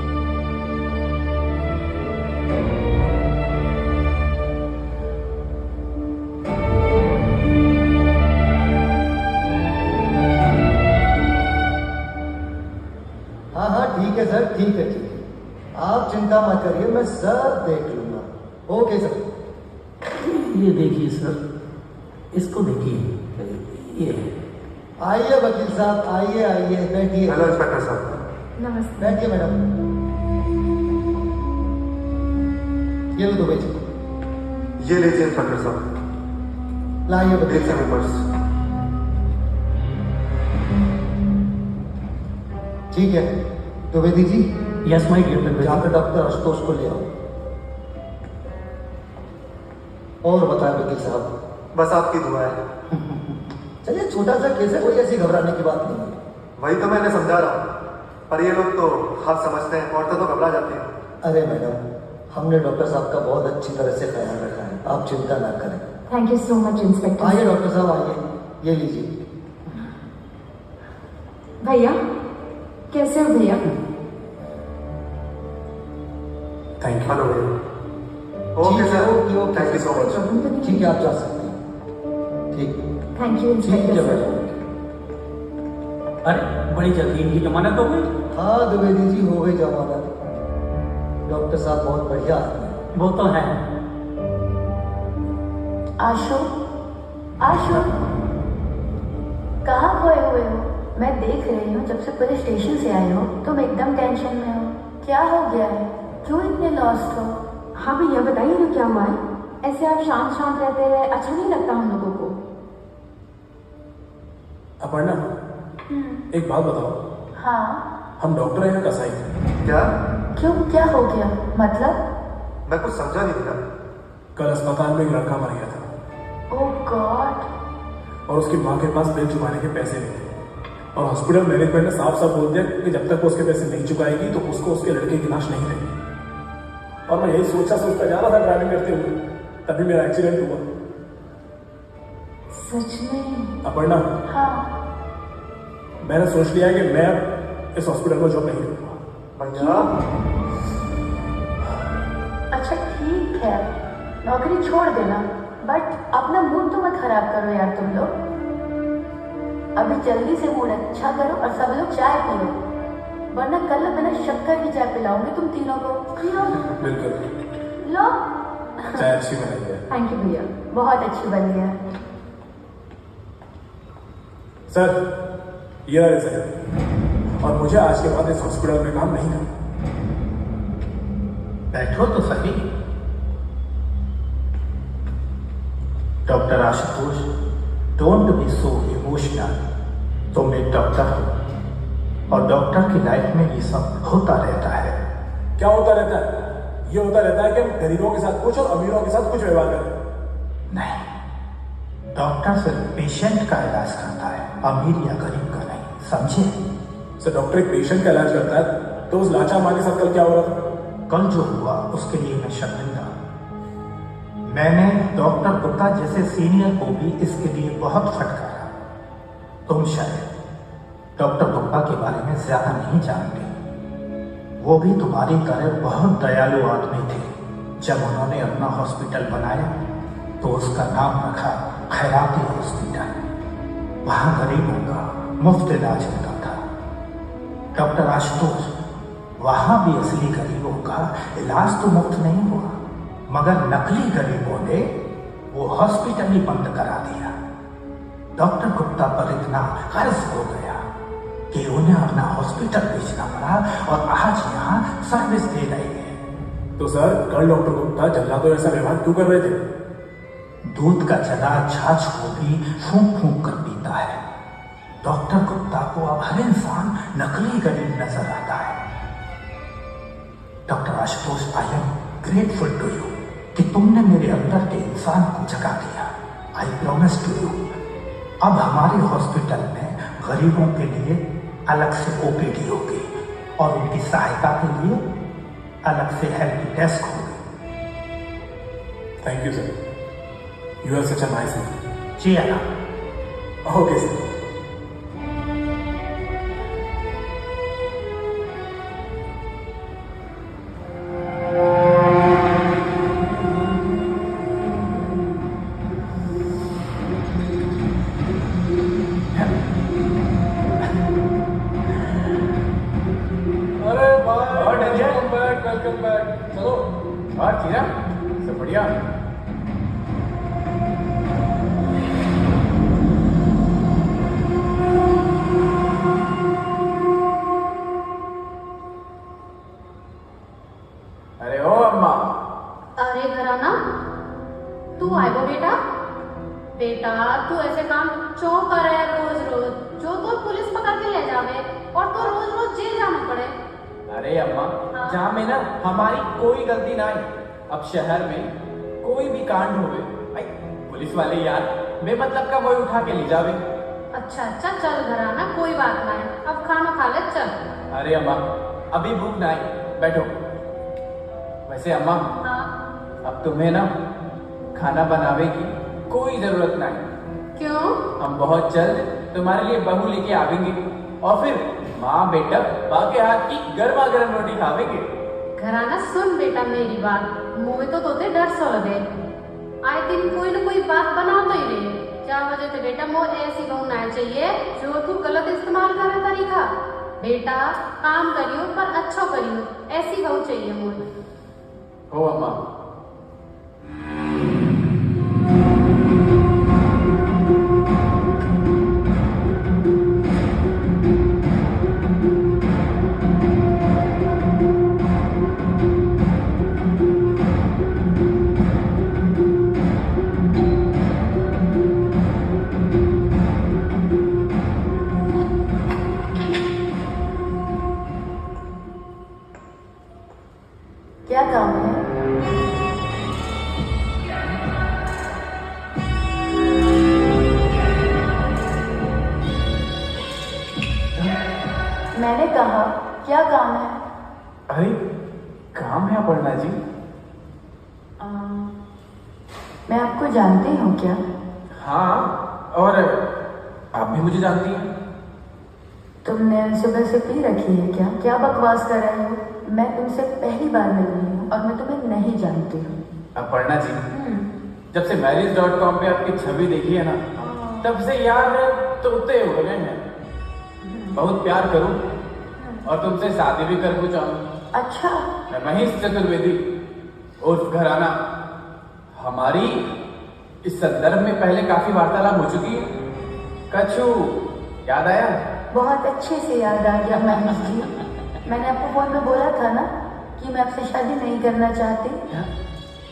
हाँ हाँ ठीक है सर, ठीक है ठीक है, आप चिंता मत करिए, मैं सब देख लूंगा। Okay sir. ये देखिए सर, इसको देखिए, ये आइए वकील साहब, आइए आइए, बैठिए। हेलो इंस्पेक्टर साहब। नमस्ते। बैठिए मैडम। ये लो दो बेच। ये लीजिए इंस्पेक्टर साहब। लाइए वकील देखिए साहब। पेपर्स। ठीक है Dwivedi ji, yes my dear, जाकर डॉक्टर आशुतोष को ले आओ। और बताएं वकील साहब। बस आपकी दुआ है। चलिए छोटा सा केस है, कोई ऐसी घबराने की बात नहीं है। वही तो मैंने समझा रहा हूँ, पर ये लोग तो आप समझते हैं, औरतें तो घबरा जाती हैं। अरे मैडम, हमने डॉक्टर साहब का बहुत अच्छी तरह से ख्याल रखा है, आप चिंता ना करें। Thank you so much inspector. आइए डॉक्टर साहब आइए, ये लीजिए। भैया कैसे हो भैया? Thank you. हेलो भैया। Okay sir, thank you so much. ठीक है आप जा सकते हैं। ठीक थैंक यू ठीक है इंस्पेक्टर। मैडम। अरे बड़ी जल्दी इनकी जमानत हो गई। हाँ द्विवेदी जी, हो गई जमानत। डॉक्टर साहब बहुत बढ़िया आदमी हैं। वो तो है। आशु, आशु कहाँ खोए हुए हो? मैं देख रही हूँ जब से पुलिस स्टेशन से आए हो तुम एकदम टेंशन में हो। क्या हो गया है? क्यों इतने लॉस्ट हो? हाँ भैया बताइए ना क्या हुआ है? ऐसे आप शांत शांत रहते हैं, अच्छा नहीं लगता हम लोगों को। अपर्णा, एक बात बताओ, हाँ हम डॉक्टर हैं या कसाई? क्या? क्यों, क्या हो गया? मतलब? मैं कुछ समझा नहीं था। कल अस्पताल में एक लड़का मर गया था ओह गॉड। और उसकी माँ के पास बिल चुकाने के पैसे नहीं थे, और हॉस्पिटल मैनेजमेंट ने साफ साफ बोल दिया कि जब तक वो उसके पैसे नहीं चुकाएगी तो उसको उसके लड़के की लाश नहीं देगी। और मैं यही सोचता जा रहा था ड्राइविंग करते हुए, तभी मेरा एक्सीडेंट हुआ। सच में? अपर्णा, हाँ। मैंने सोच लिया है कि मैं अब इस हॉस्पिटल में जॉब नहीं करूंगा। भैया, अच्छा ठीक है, नौकरी छोड़ देना, बट अपना मूड तो मत खराब करो यार तुम लोग। अभी जल्दी से मूड अच्छा करो और सब लोग चाय पियो, वरना कल बिना शक्कर की चाय पिलाऊंगी तुम तीनों को। पियो। बिल्कुल। लो। चाय अच्छी बनाई है। थैंक यू भैया। बहुत अच्छी बनी है। सर, ये रहा रिजल्ट, और मुझे आज के बाद इस हॉस्पिटल में काम नहीं करना। बैठो तो सही। Doctor Ashutosh, don't be so emotional. तुम एक डॉक्टर हो और डॉक्टर की लाइफ में ये सब होता रहता है। क्या होता रहता है? ये होता रहता है कि हम गरीबों के साथ कुछ और अमीरों के साथ कुछ व्यवहार करें। नहीं, डॉक्टर सिर्फ पेशेंट का इलाज करता है, अमीर या गरीब का नहीं, समझे? सर, डॉक्टर एक पेशेंट का इलाज करता है, तो उस लाचार माँ के साथ कल क्या हो रहा था? कल जो हुआ उसके लिए मैं शर्मिंदा। मैंने डॉक्टर गुप्ता जैसे सीनियर को भी इसके लिए बहुत फटकारा। तुम शायद डॉक्टर गुप्ता के बारे में ज्यादा नहीं जानते। वो भी तुम्हारी तरह बहुत दयालु आदमी थे। जब उन्होंने अपना हॉस्पिटल बनाया तो उसका नाम रखा खैराती हॉस्पिटल। वहां गरीबों का मुफ्त इलाज होता था। डॉक्टर आशुतोष, वहां भी असली गरीबों का इलाज तो मुफ्त नहीं हुआ, मगर नकली गरीबों ने वो हॉस्पिटल ही बंद करा दिया। डॉक्टर गुप्ता पर इतना कर्ज हो गया कि उन्हें अपना हॉस्पिटल बेचना पड़ा और आज यहाँ सर्विस दे रहे हैं। तो सर, कल डॉक्टर गुप्ता जल्ला तो ऐसा व्यवहार क्यों कर रहे थे? दूध का चना छाछ को भी फूंक फूंक कर पीता है। डॉक्टर गुप्ता को अब हर इंसान नकली गरीब नजर आता है। Doctor Ashutosh, I am grateful to you कि तुमने मेरे अंदर के इंसान को जगा दिया। आई प्रॉमिस टू यू, अब हमारे हॉस्पिटल में गरीबों के लिए अलग से ओपीडी होगी और उनकी सहायता के लिए अलग से हेल्प डेस्क होगी। Thank you sir, you are such a nice man. जी आना। Okay sir. Welcome back. चलो और चीरा, सब बढ़िया? अरे ओ अम्मा। अरे घराना, तू आएगा बेटा? बेटा तू ऐसे काम क्यों कर रहा है रोज रोज? जो तो पुलिस पकड़ के ले जावे और तो रोज रोज जेल जाना पड़े। अरे अम्मा, जहाँ में ना हमारी कोई गलती ना है। अब शहर में कोई भी कांड होवे, भाई पुलिस वाले यार बेमतलब का वही उठा के ले जावे। अच्छा अच्छा चल घराना, कोई बात ना है, अब खाना खा ले चल। अरे अम्मा, अभी भूख ना है, बैठो। वैसे अम्मा, हाँ अब तुम्हें ना खाना बनावे की कोई जरूरत ना है। क्यों? हम बहुत जल्द तुम्हारे लिए बहू लेके आवेंगे और फिर माँ बेटा बाके हाथ की गर्मा गर्म रोटी खावेंगे। घराना सुन बेटा मेरी बात, मुझे तो तोते डर सो लगे। आए दिन कोई ना कोई बात बनाओ तो ही रहे। क्या वजह थे बेटा, मुझे ऐसी बहू ना चाहिए जो तू गलत इस्तेमाल करे तरीका। बेटा काम करियो पर अच्छा करियो, ऐसी बहू चाहिए मुझे। हो अम्मा। मैंने कहा क्या काम है? अरे काम है अपर्णा जी? मैं आपको जानती हूँ क्या? हाँ, और आप भी मुझे जानती हैं। तुमने सुबह से पी रखी है क्या? क्या बकवास कर रहे हो? मैं तुमसे पहली बार मिल रही हूँ और मैं तुम्हें नहीं जानती हूँ। अपर्णा जी, जब से marriage.com पे आपकी छवि देखी है ना, तब से यार तोते हो गए हैं। बहुत प्यार करूं और तुमसे शादी भी करना चाहूं। अच्छा। मैं महेश चतुर्वेदी उर्फ घराना। हमारी इस संदर्भ में पहले काफी वार्तालाप हो चुकी है। कछु याद आया? बहुत अच्छे से याद आ गया महेश जी। मैंने आपको फोन में बोला था ना कि मैं आपसे शादी नहीं करना चाहती।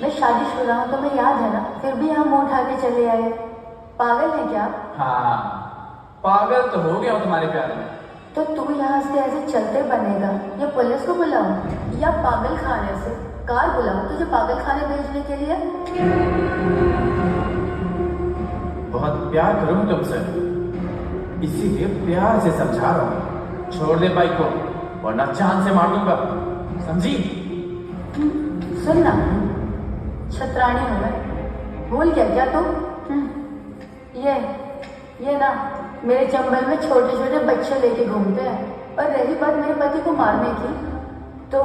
मैं शादीशुदा हूँ, तुम्हें याद है ना? फिर भी हम मुंह उठा के चले आए। पागल है क्या? हाँ, पागल तो हो गया हूँ तुम्हारे प्यार में। तो तू यहाँ से ऐसे चलते बनेगा या पुलिस को बुलाऊं या पागल खाने से कार बुलाऊं तुझे पागल खाने भेजने के लिए? बहुत प्यार करूँ तुमसे, इसीलिए प्यार से समझा रहा हूँ। छोड़ दे बाइक को वरना चांद से मार दूंगा, समझी? सुन ना, छतरानी हूँ मैं, भूल गया क्या तू? ये ना मेरे चंबल में छोटे छोटे बच्चे लेके घूमते हैं। और रही बात मेरे पति को मारने की, तो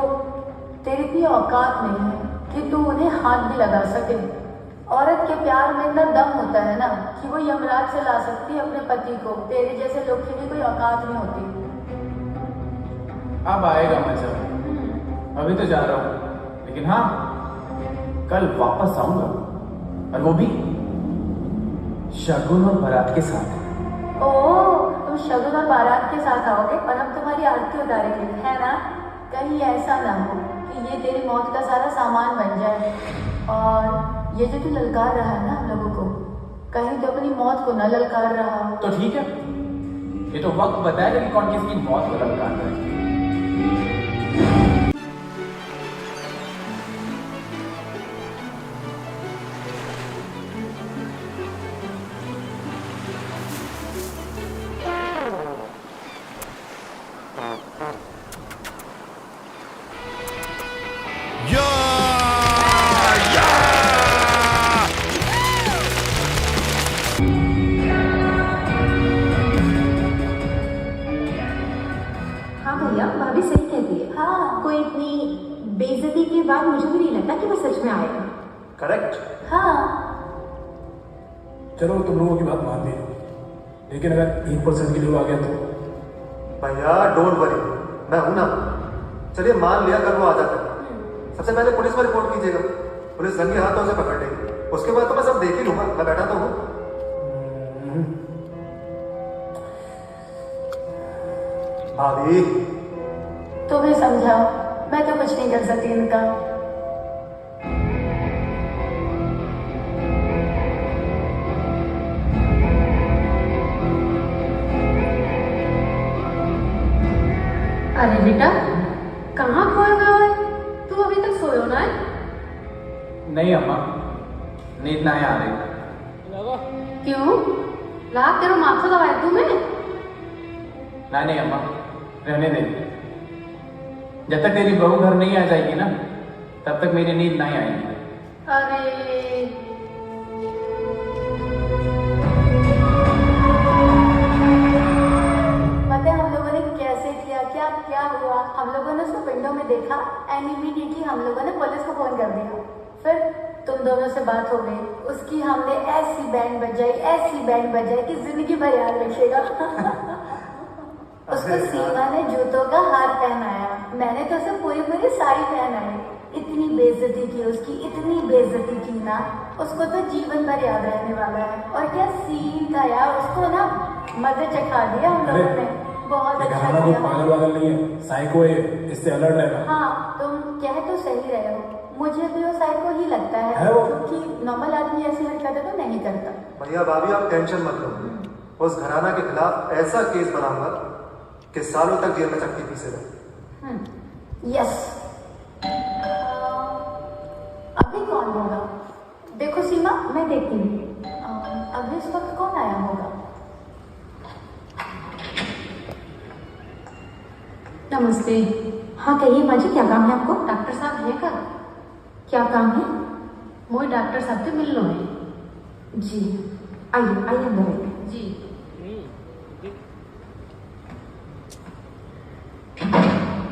तेरी इतनी औकात नहीं है कि तू उन्हें हाथ भी लगा सके। औरत के प्यार में इतना दम होता है ना कि वो यमराज से ला सकती है अपने पति को। तेरे जैसे लोग की भी कोई औकात नहीं होती। अब आएगा मजा। अभी तो जा रहा हूँ, लेकिन हाँ कल वापस आऊंगा, और वो भी शगुन और बारात के साथ। ओह, तुम शगुन और बारात के साथ आओगे और हम तुम्हारी आरती उतारेंगे, है ना? कहीं ऐसा ना हो कि ये तेरी मौत का सारा सामान बन जाए। और ये जो तू ललकार रहा है ना हम लोगों को, कहीं तो अपनी मौत को न ललकार रहा हो। तो ठीक है, ये तो वक्त बताएगा कि कौन किसकी मौत को ललकार रहा है। भाभी सही कहती है। हाँ, कोई इतनी बेइज्जती के बाद मुझे भी नहीं लगता कि वो सच में आएगा। करेक्ट। हाँ, चलो तुम लोगों की बात मान ली, लेकिन अगर 1% के लिए वो आ गया तो? भैया डोंट वरी, मैं हूं ना। चलिए मान लिया कल वो आ जाता है, सबसे पहले पुलिस में रिपोर्ट कीजिएगा। पुलिस रंगे हाथों से पकड़ लेगी, उसके बाद तो मैं सब देख ही लूंगा। मैं बैठा तो हूँ। भाभी तुम्हें समझाओ, मैं तो कुछ नहीं कर सकती इनका। अरे बेटा, कहाँ खोया गया है? तू अभी तक सोयो ना है? नहीं अम्मा, नींद ना आ रही। क्यों? रात तेरा माथा दबाया तुम्हें? नहीं अम्मा, रहने दे। जब तक तेरी बहू घर नहीं आ जाएगी ना, तब तक मेरी नींद नहीं आएगी। अरे पता है हम लोगों ने कैसे किया, क्या क्या हुआ? हम लोगों ने उसको विंडो में देखा एंड इमीडिएटली हम लोगों ने पुलिस को फोन कर दिया। फिर तुम दोनों से बात हो गई, उसकी हमने ऐसी बैंड बजाई कि जिंदगी भर याद रखेगा। उसको सीमा ने जूतों का हार पहनाया, मैंने तो उसे पूरी साड़ी पहनाई। इतनी बेइज्जती की उसकी, इतनी बेइज्जती की ना, उसको तो जीवन भर याद रहने वाला है। और क्या सीन था यार, उसको ना मजे चखा दिया हम लोगों ने। बहुत अच्छा किया। पागल वागल नहीं है, साइको है, इससे अलर्ट रहेगा। हाँ, तुम कह तो सही रहे हो, मुझे भी वो साइको ही लगता है वो? क्योंकि नॉर्मल आदमी ऐसी हरकतें तो नहीं करता। भैया भाभी आप टेंशन मत लो, उस घराना के खिलाफ ऐसा केस बनाऊंगा कि सालों तक जेल में चक्की पीसेगा। यस। अभी कौन होगा? देखो सीमा, मैं देखती हूँ अभी इस वक्त कौन आया होगा। नमस्ते। हाँ कहिए माँ जी, क्या काम है आपको? डॉक्टर साहब है का? क्या काम है? मोई डॉक्टर साहब से मिलना है। जी आइए आइए अंदर आइए। जी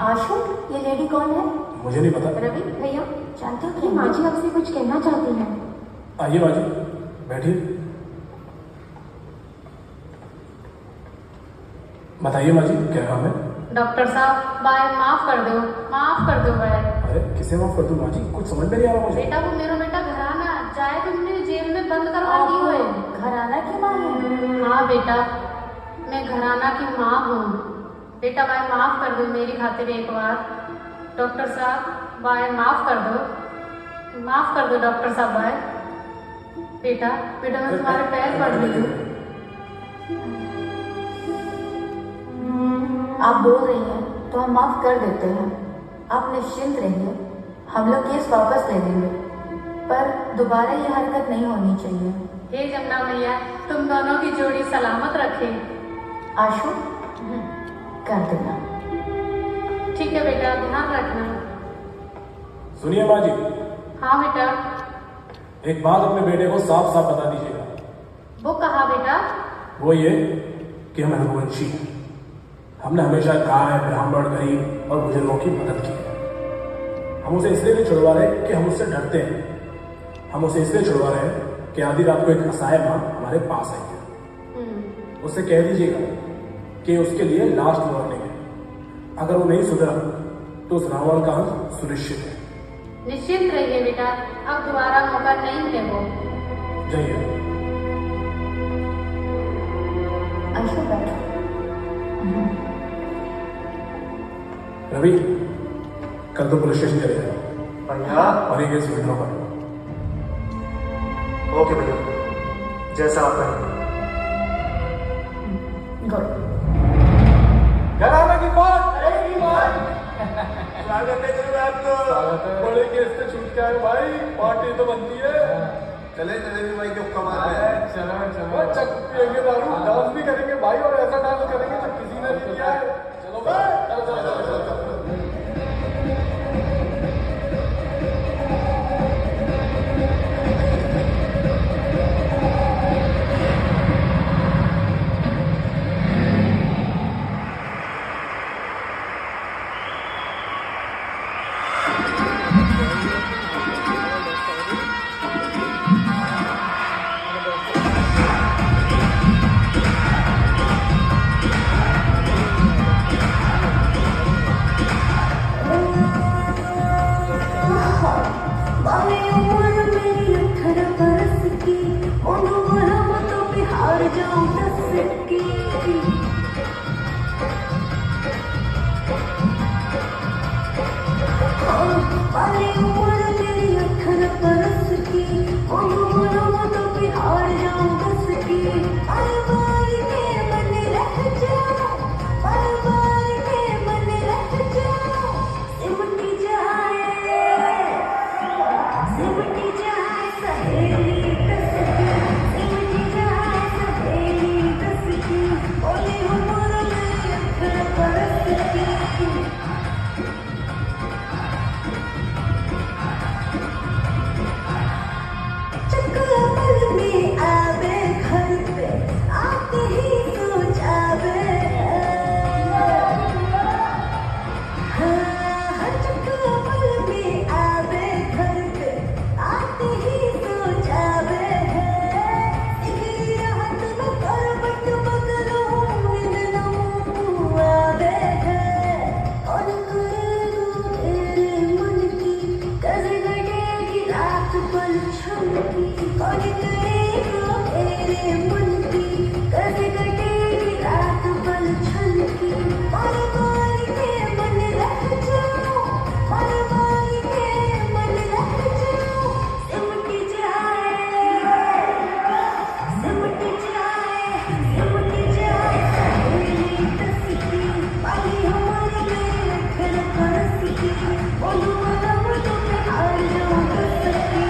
आशु, ये लेडी कौन है? मुझे नहीं पता। रवि भैया जानते हो ये क्या? माँ जी आपसे कुछ कहना चाहती हैं। आइए बाजी, बैठिए। बताइए माँ जी, क्या काम है? डॉक्टर साहब बाय माफ कर दो बाय। अरे किसे माफ कर दूं माँ जी, कुछ समझ में नहीं आ रहा मुझे। बेटा वो मेरा बेटा घराना चाहे तुमने जेल में बंद करवा दी हो। घराना की माँ है? हाँ बेटा, मैं घराना की माँ हूँ। बेटा बाय माफ कर दो मेरी खातिर एक बार। डॉक्टर साहब बाय माफ कर दो डॉक्टर साहब बाय। बेटा बेटा मैं तुम्हारे पैर पड़ रही हूँ। आप बोल रही हैं तो हम माफ कर देते हैं। आप निश्चिंत रहिए, हम लोग केस वापस ले लेंगे, पर दोबारा ये हरकत नहीं होनी चाहिए। हे जमुना मैया तुम दोनों की जोड़ी सलामत रखे। आशु कर देना। ठीक है बेटा, ध्यान रखना। सुनिए माँ जी, हाँ बेटा। एक बात अपने बेटे को साफ साफ बता दीजिएगा। वो कहा बेटा? वो ये कि हम रघुवंशी हैं। हमने हमेशा गाय, ब्राह्मण, गरीब और बुजुर्गों की मदद की है। हम उसे इसलिए नहीं छुड़वा रहे कि हम उससे डरते हैं। हम उसे इसलिए छुड़वा रहे हैं कि आधी रात को एक असहाय माँ हमारे पास आई है। उससे कह दीजिएगा कि उसके लिए लास्ट वार्निंग है। अगर वो नहीं सुधरा तो उस रावण का अंत सुनिश्चित है। निश्चिंत रहिए बेटा, अब दोबारा मौका नहीं है वो। जाइए। आशु बैठो। रवि, कल तो पुलिस स्टेशन चले जाओ भैया। और ये केस विड्रॉ कर लो। ओके भैया, जैसा आप कहें। घराना की बात। स्वागत है जनाब आपको। बड़े केस से छूट के आए भाई, पार्टी तो बनती है। चले चले भाई के हुक्म चलो चक पिएंगे दारू, डांस भी करेंगे भाई, और ऐसा डांस करेंगे जो किसी ने नहीं किया है। चलो भाई, चलो। बाली उम्र मेरी 18 बरस की, उन्हों मरहमतों पे हार जाऊं 10 की। बाली उम्र मेरी 18 बरस की, उन्हों मरहमतों पे हार जाऊं 10 की। बार बार के मन रह जाऊं, बार बार के मन रह जाऊं, सिमटी जाए सहेली कसकी, सिमटी जाए सहेली कसकी। बोली उम्र मेरी 18 बरस की। चक्कर में आवे घर पे, आते ही सो जावे। हाँ चक्कर में आवे घर पे, आते ही सो जावे। इसी रात में करवट बदलूं, नींद न आवे। और करूं तेरे मन की, कैसे कटेगी रात पल छलकी। कौन करेगा तेरे मन की, कैसे कटेगी रात पल छलकी। बार बार के मन रह जाऊं, बार बार के मन रह जाऊं, सिमटी जाए सहेली कसकी। बाली उम्र मेरी 18 बरस की, बोलूं मरहमतों पे हार जाऊं 10 की।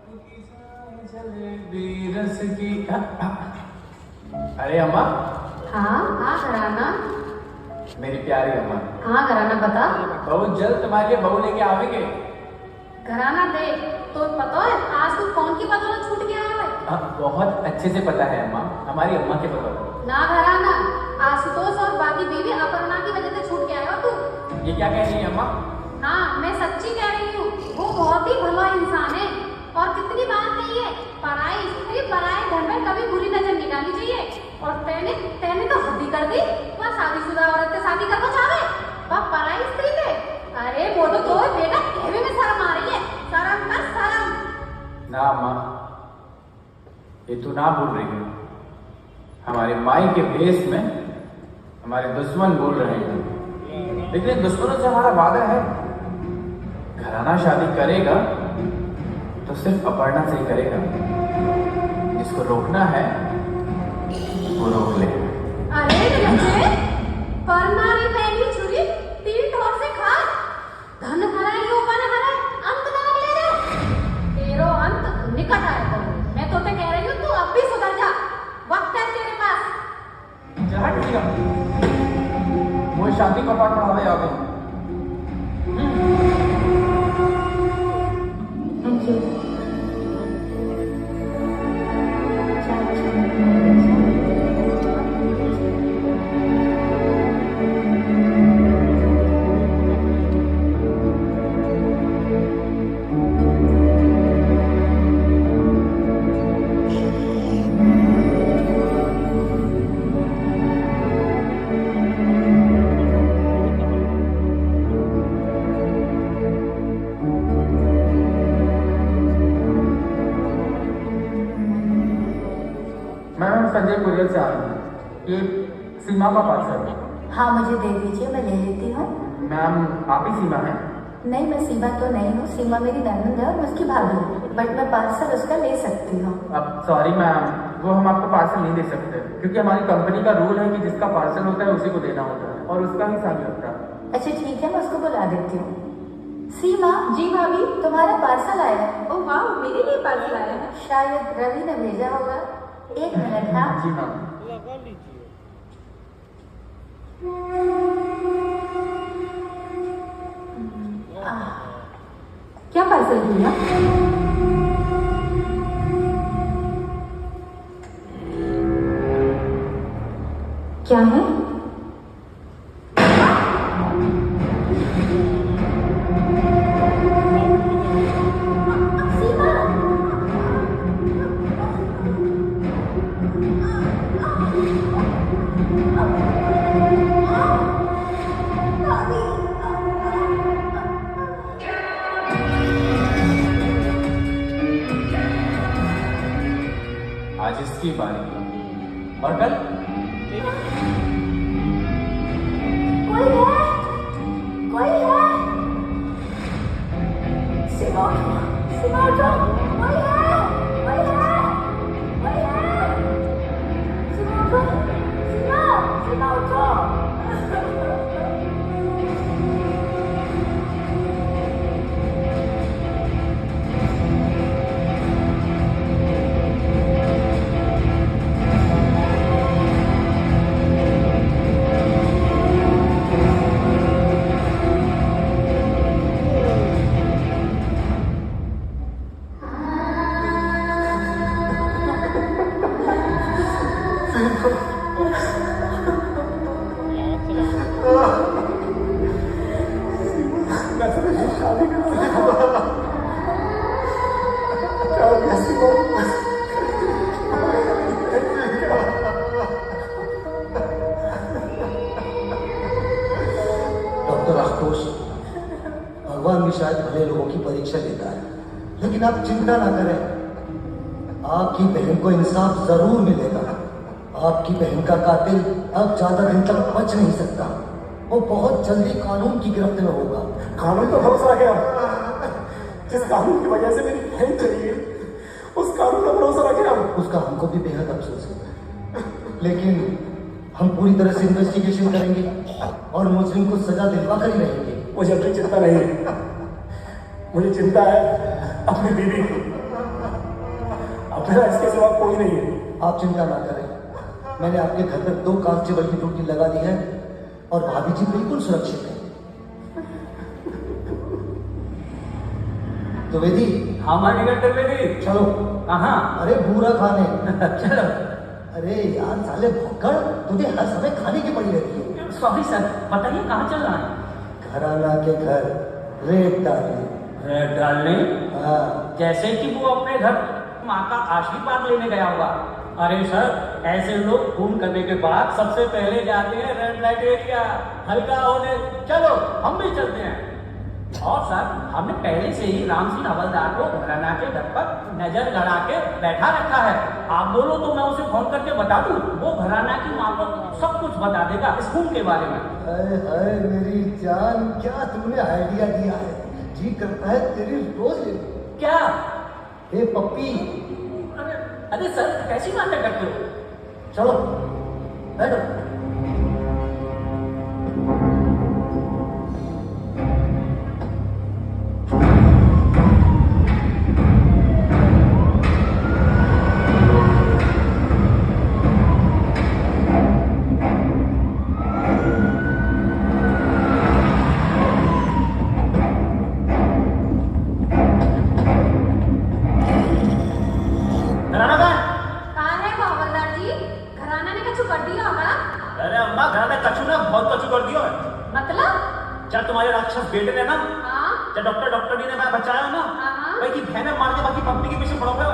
जलेबी रस की। अरे अम्मा, हाँ हाँ घराना, मेरी प्यारी अम्मा, हाँ घराना बता। बहुत जल्द तुम्हारे लिए बहू लेके आवेंगे। घराना देख, तो पता है आज तू कौन की बदौलत छूट गया है? बहुत अच्छे से पता है अम्मा, हमारी अम्मा के बदौलत। ना घराना, आशुतोष और बाकी बीवी अपर्णा की वजह से छूट के आया हो तू। ये क्या कह रही है अम्मा? हाँ मैं सच्ची कह रही हूँ, वो बहुत ही भला इंसान है और कितनी बात कही है, पराई स्त्री पराए घर में कभी बुरी नजर नहीं डालनी चाहिए। और तेने तो हद्दी कर दी, वह शादीशुदा औरत से शादी करना चाहे, वह पराई स्त्री थे। अरे वो तो बेटा कहने में शर्म आ रही है, शर्म कर शर्म। ना अम्मा, ये तू ना बोल रही है, हमारे माई के भेष में हमारे दुश्मन बोल रहे हैं, लेकिन दुश्मनों से हमारा वादा है, घराना शादी करेगा तो सिर्फ अपर्णा से ही करेगा, जिसको रोकना है वो रोक ले। अरे बच्चे, परनारी पहली छुरी तीन ठोर से खा, धन हराए लोपन हराए, अंत ना ले रे। तेरो अंत निकट आया तो मैं तो कह रही हूँ तू अब भी सुधर जा, वक्त है तेरे पास। जहाँ टूटेगा वो शादी का पाठ पढ़ावे आ गए। Thank you. संजय कुरियर से आ रही हूँ, ये सीमा का पार्सल है। हाँ मुझे दे दीजिए, मैं ले लेती हूँ। मैम आप ही सीमा हैं? नहीं मैं सीमा तो नहीं हूँ, सीमा मेरी ननद है और मैं उसकी भाभी हूँ, बट मैं पार्सल उसका ले सकती हूँ। अब सॉरी मैम, वो हम आपको पार्सल नहीं दे सकते, क्योंकि हमारी कंपनी का रूल है कि जिसका पार्सल होता है उसी को देना होता है और उसका ही साइन लगता है। अच्छा ठीक है, मैं उसको बुला देती हूँ। सीमा। जी भाभी। तुम्हारा पार्सल आया है। ओह वाह, मेरे लिए पार्सल आया है। शायद रवि ने भेजा होगा, एक मिनट। हाँ जी मैम। क्या पार्सल किया? क्या है? आज इसकी बारी और कल कोई है? कोई है? सिमो, सिमो उठो, कोई है? कोई है? कोई है? सिमो उठो, सिमो, सिमो उठो। डॉक्टर आशुतोष, भगवान भी शायद भले लोगों की परीक्षा लेता है, लेकिन आप चिंता ना करें, आपकी बहन को इंसाफ जरूर मिलेगा। आपकी बहन का कातिल अब ज्यादा दिन तक बच नहीं सकता, वो बहुत जल्दी कानून की गिरफ्त में होगा। कानून पर भरोसा रखे, जिस कानून की वजह से मेरी बहन चली गई, उस कानून पर भरोसा रखे। उसका हमको भी बेहद अफसोस है, लेकिन हम पूरी तरह से इन्वेस्टिगेशन करेंगे और मुजरिम को सजा दिलवा कर ही रहेंगे। मुझे अपनी चिंता नहीं है, मुझे चिंता है अपनी बीवी की। मेरा इसके सिवा कोई नहीं है। आप चिंता ना करें, मैंने आपके घर पर 2 कांस्टेबल की ड्यूटी लगा दी है और भाभी जी बिल्कुल सुरक्षित है। द्विवेदी, हमारी गट्टर लेगी। चलो। कहाँ? अरे बूरा खाने। चलो। अरे यार साले भुक्कड़, तुझे हर समय खाने की पड़ी रहती है। सॉरी सर, बताइए कहाँ चल रहा है? घराना के घर रेड डालने। रेड डालने? हाँ। जैसे कि वो अपने घर माँ का आशीर्वाद लेने गया होगा। अरे सर, ऐसे लोग खून करने के बाद सबसे पहले जाते हैं रेड लाइट एरिया हल्का होने। चलो हम भी चलते हैं। और सर, हमने पहले से ही राम सिंह हवलदार को घराना के घर पर नजर लड़ा के बैठा रखा है। आप बोलो तो मैं उसे फोन करके बता दूं, वो घराना की माँ को सब कुछ बता देगा इस खून के बारे में। अरे हाय मेरी जान, क्या तुमने आइडिया दिया है। जी करता है तेरी रोज ले। क्या? हे पप्पी। अरे सर, कैसी बातें करते हो? चलो बैठो। बेटे ने ना, जब डॉक्टर ने मैं बचाया ना, भाई की बहने मार के बाकी पप्पी के पीछे पड़ोगे।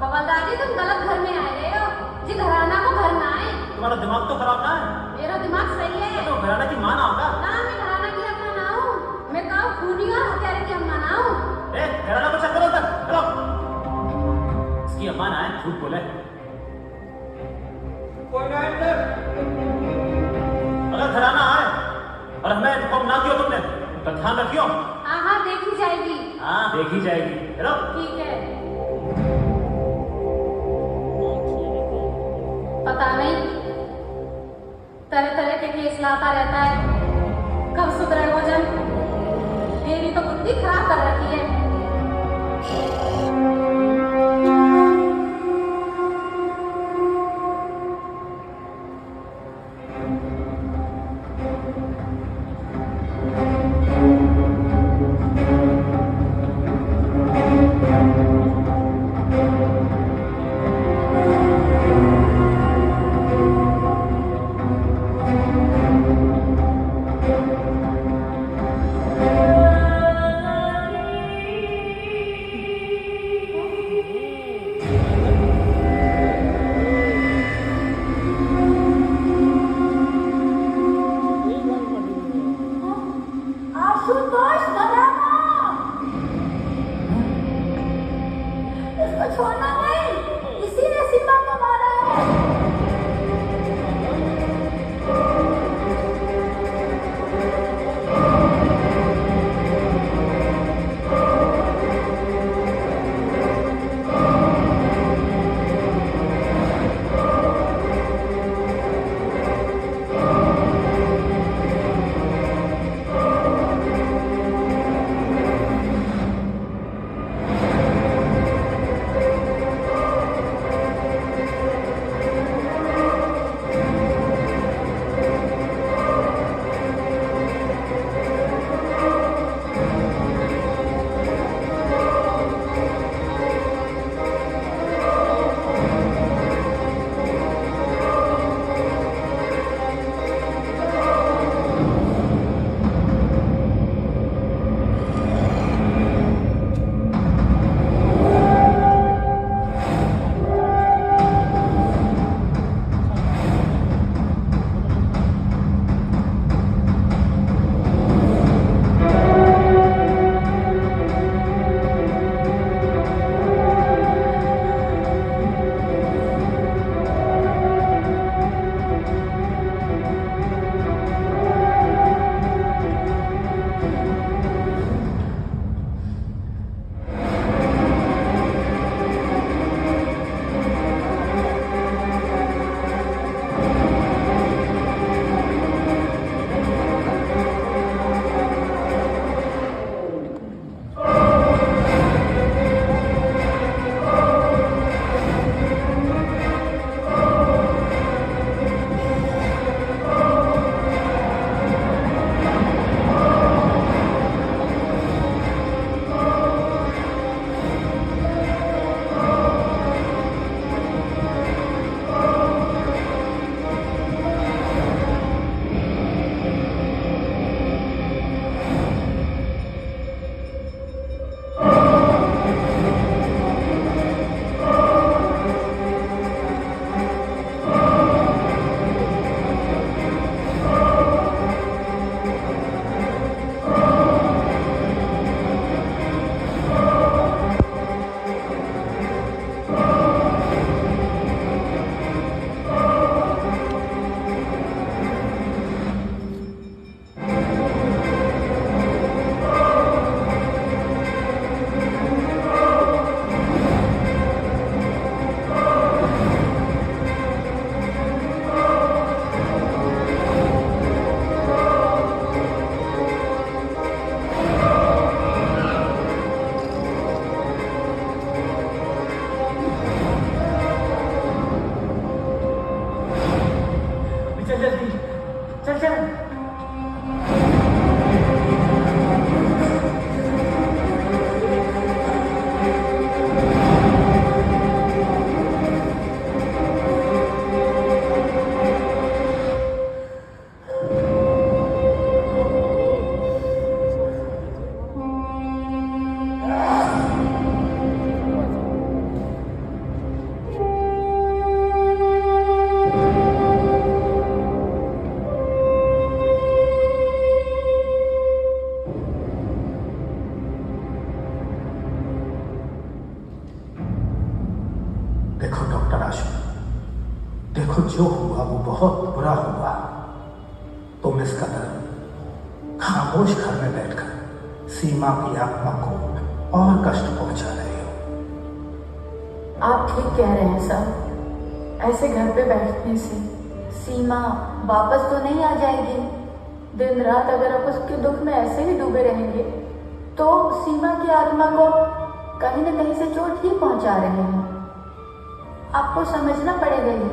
हवलदार जी, तुम गलत घर में आए रहे हो जी। घराना को घर ना आए। तुम्हारा दिमाग तो खराब ना है। मेरा दिमाग सही है। तो घराना की माँ ना होगा ना, मैं घराना की अम्मा ना हूँ। मैं कहा खूनी और हत्यारे की अम्मा ना हूँ। घराना को चेक करो अंदर, चलो। इसकी अम्मा ना है, झूठ बोले। कोई ना अंदर। अगर घराना आए और हमें इन्फॉर्म ना किया तुमने तो ध्यान रखियो। हाँ हाँ, देखी जाएगी। हाँ देखी जाएगी। चलो ठीक है। पता नहीं तरह तरह के केस लाता रहता है, कब सुधरे वो जन। मेरी तो बुद्धि खराब कर रखी है। देखो डॉक्टर आशु, देखो जो हुआ वो बहुत बुरा हुआ। तुम इस कदर खामोश घर में बैठकर सीमा की आत्मा को और कष्ट पहुंचा रहे हो। आप ठीक कह रहे हैं सर। ऐसे घर पे बैठने से सीमा वापस तो नहीं आ जाएगी। दिन रात अगर आप उसके दुख में ऐसे ही डूबे रहेंगे तो सीमा की आत्मा को कहीं न कहीं से चोट ही पहुंचा रहे हैं। आपको समझना पड़ेगा ये।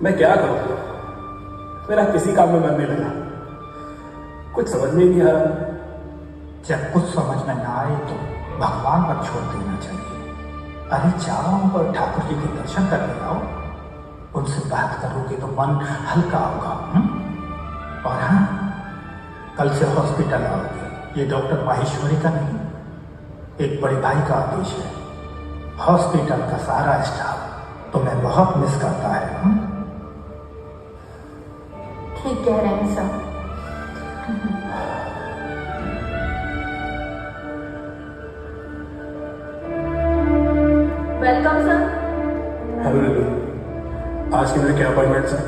मैं क्या करूं? मेरा किसी काम में मन नहीं लगा, कुछ समझ में ही नहीं आ रहा। जब कुछ समझ में ना आए तो भगवान पर छोड़ देना चाहिए। अरे जाओ और ठाकुर जी के दर्शन करके आओ, उनसे बात करोगे तो मन हल्का होगा। और हाँ, कल से हॉस्पिटल आओगे, ये डॉक्टर माहेश्वरी का नहीं, एक बड़े भाई का आदेश है। हॉस्पिटल का सारा स्टाफ तुम्हें बहुत मिस करता है। ठीक कह रहे हैं sir. Welcome sir. Hello Ritu, आज के मेरे क्या अपॉइंटमेंट है?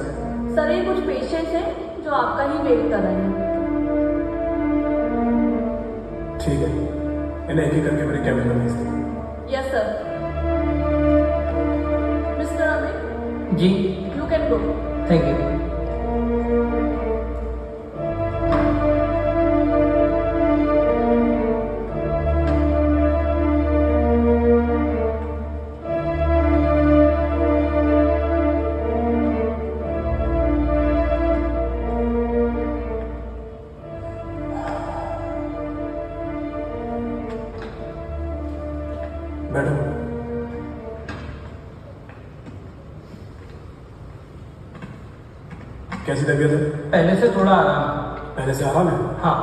सर ये कुछ पेशेंट्स हैं जो आपका ही वेट कर रहे हैं। ठीक है, इन्हें एक एक करके मेरे कैबिन में भेज दो। Yes sir. Mister Amit ji, you can go. Thank you. Madam, कैसी तबीयत है? पहले से थोड़ा आराम है। पहले से आराम है? हाँ।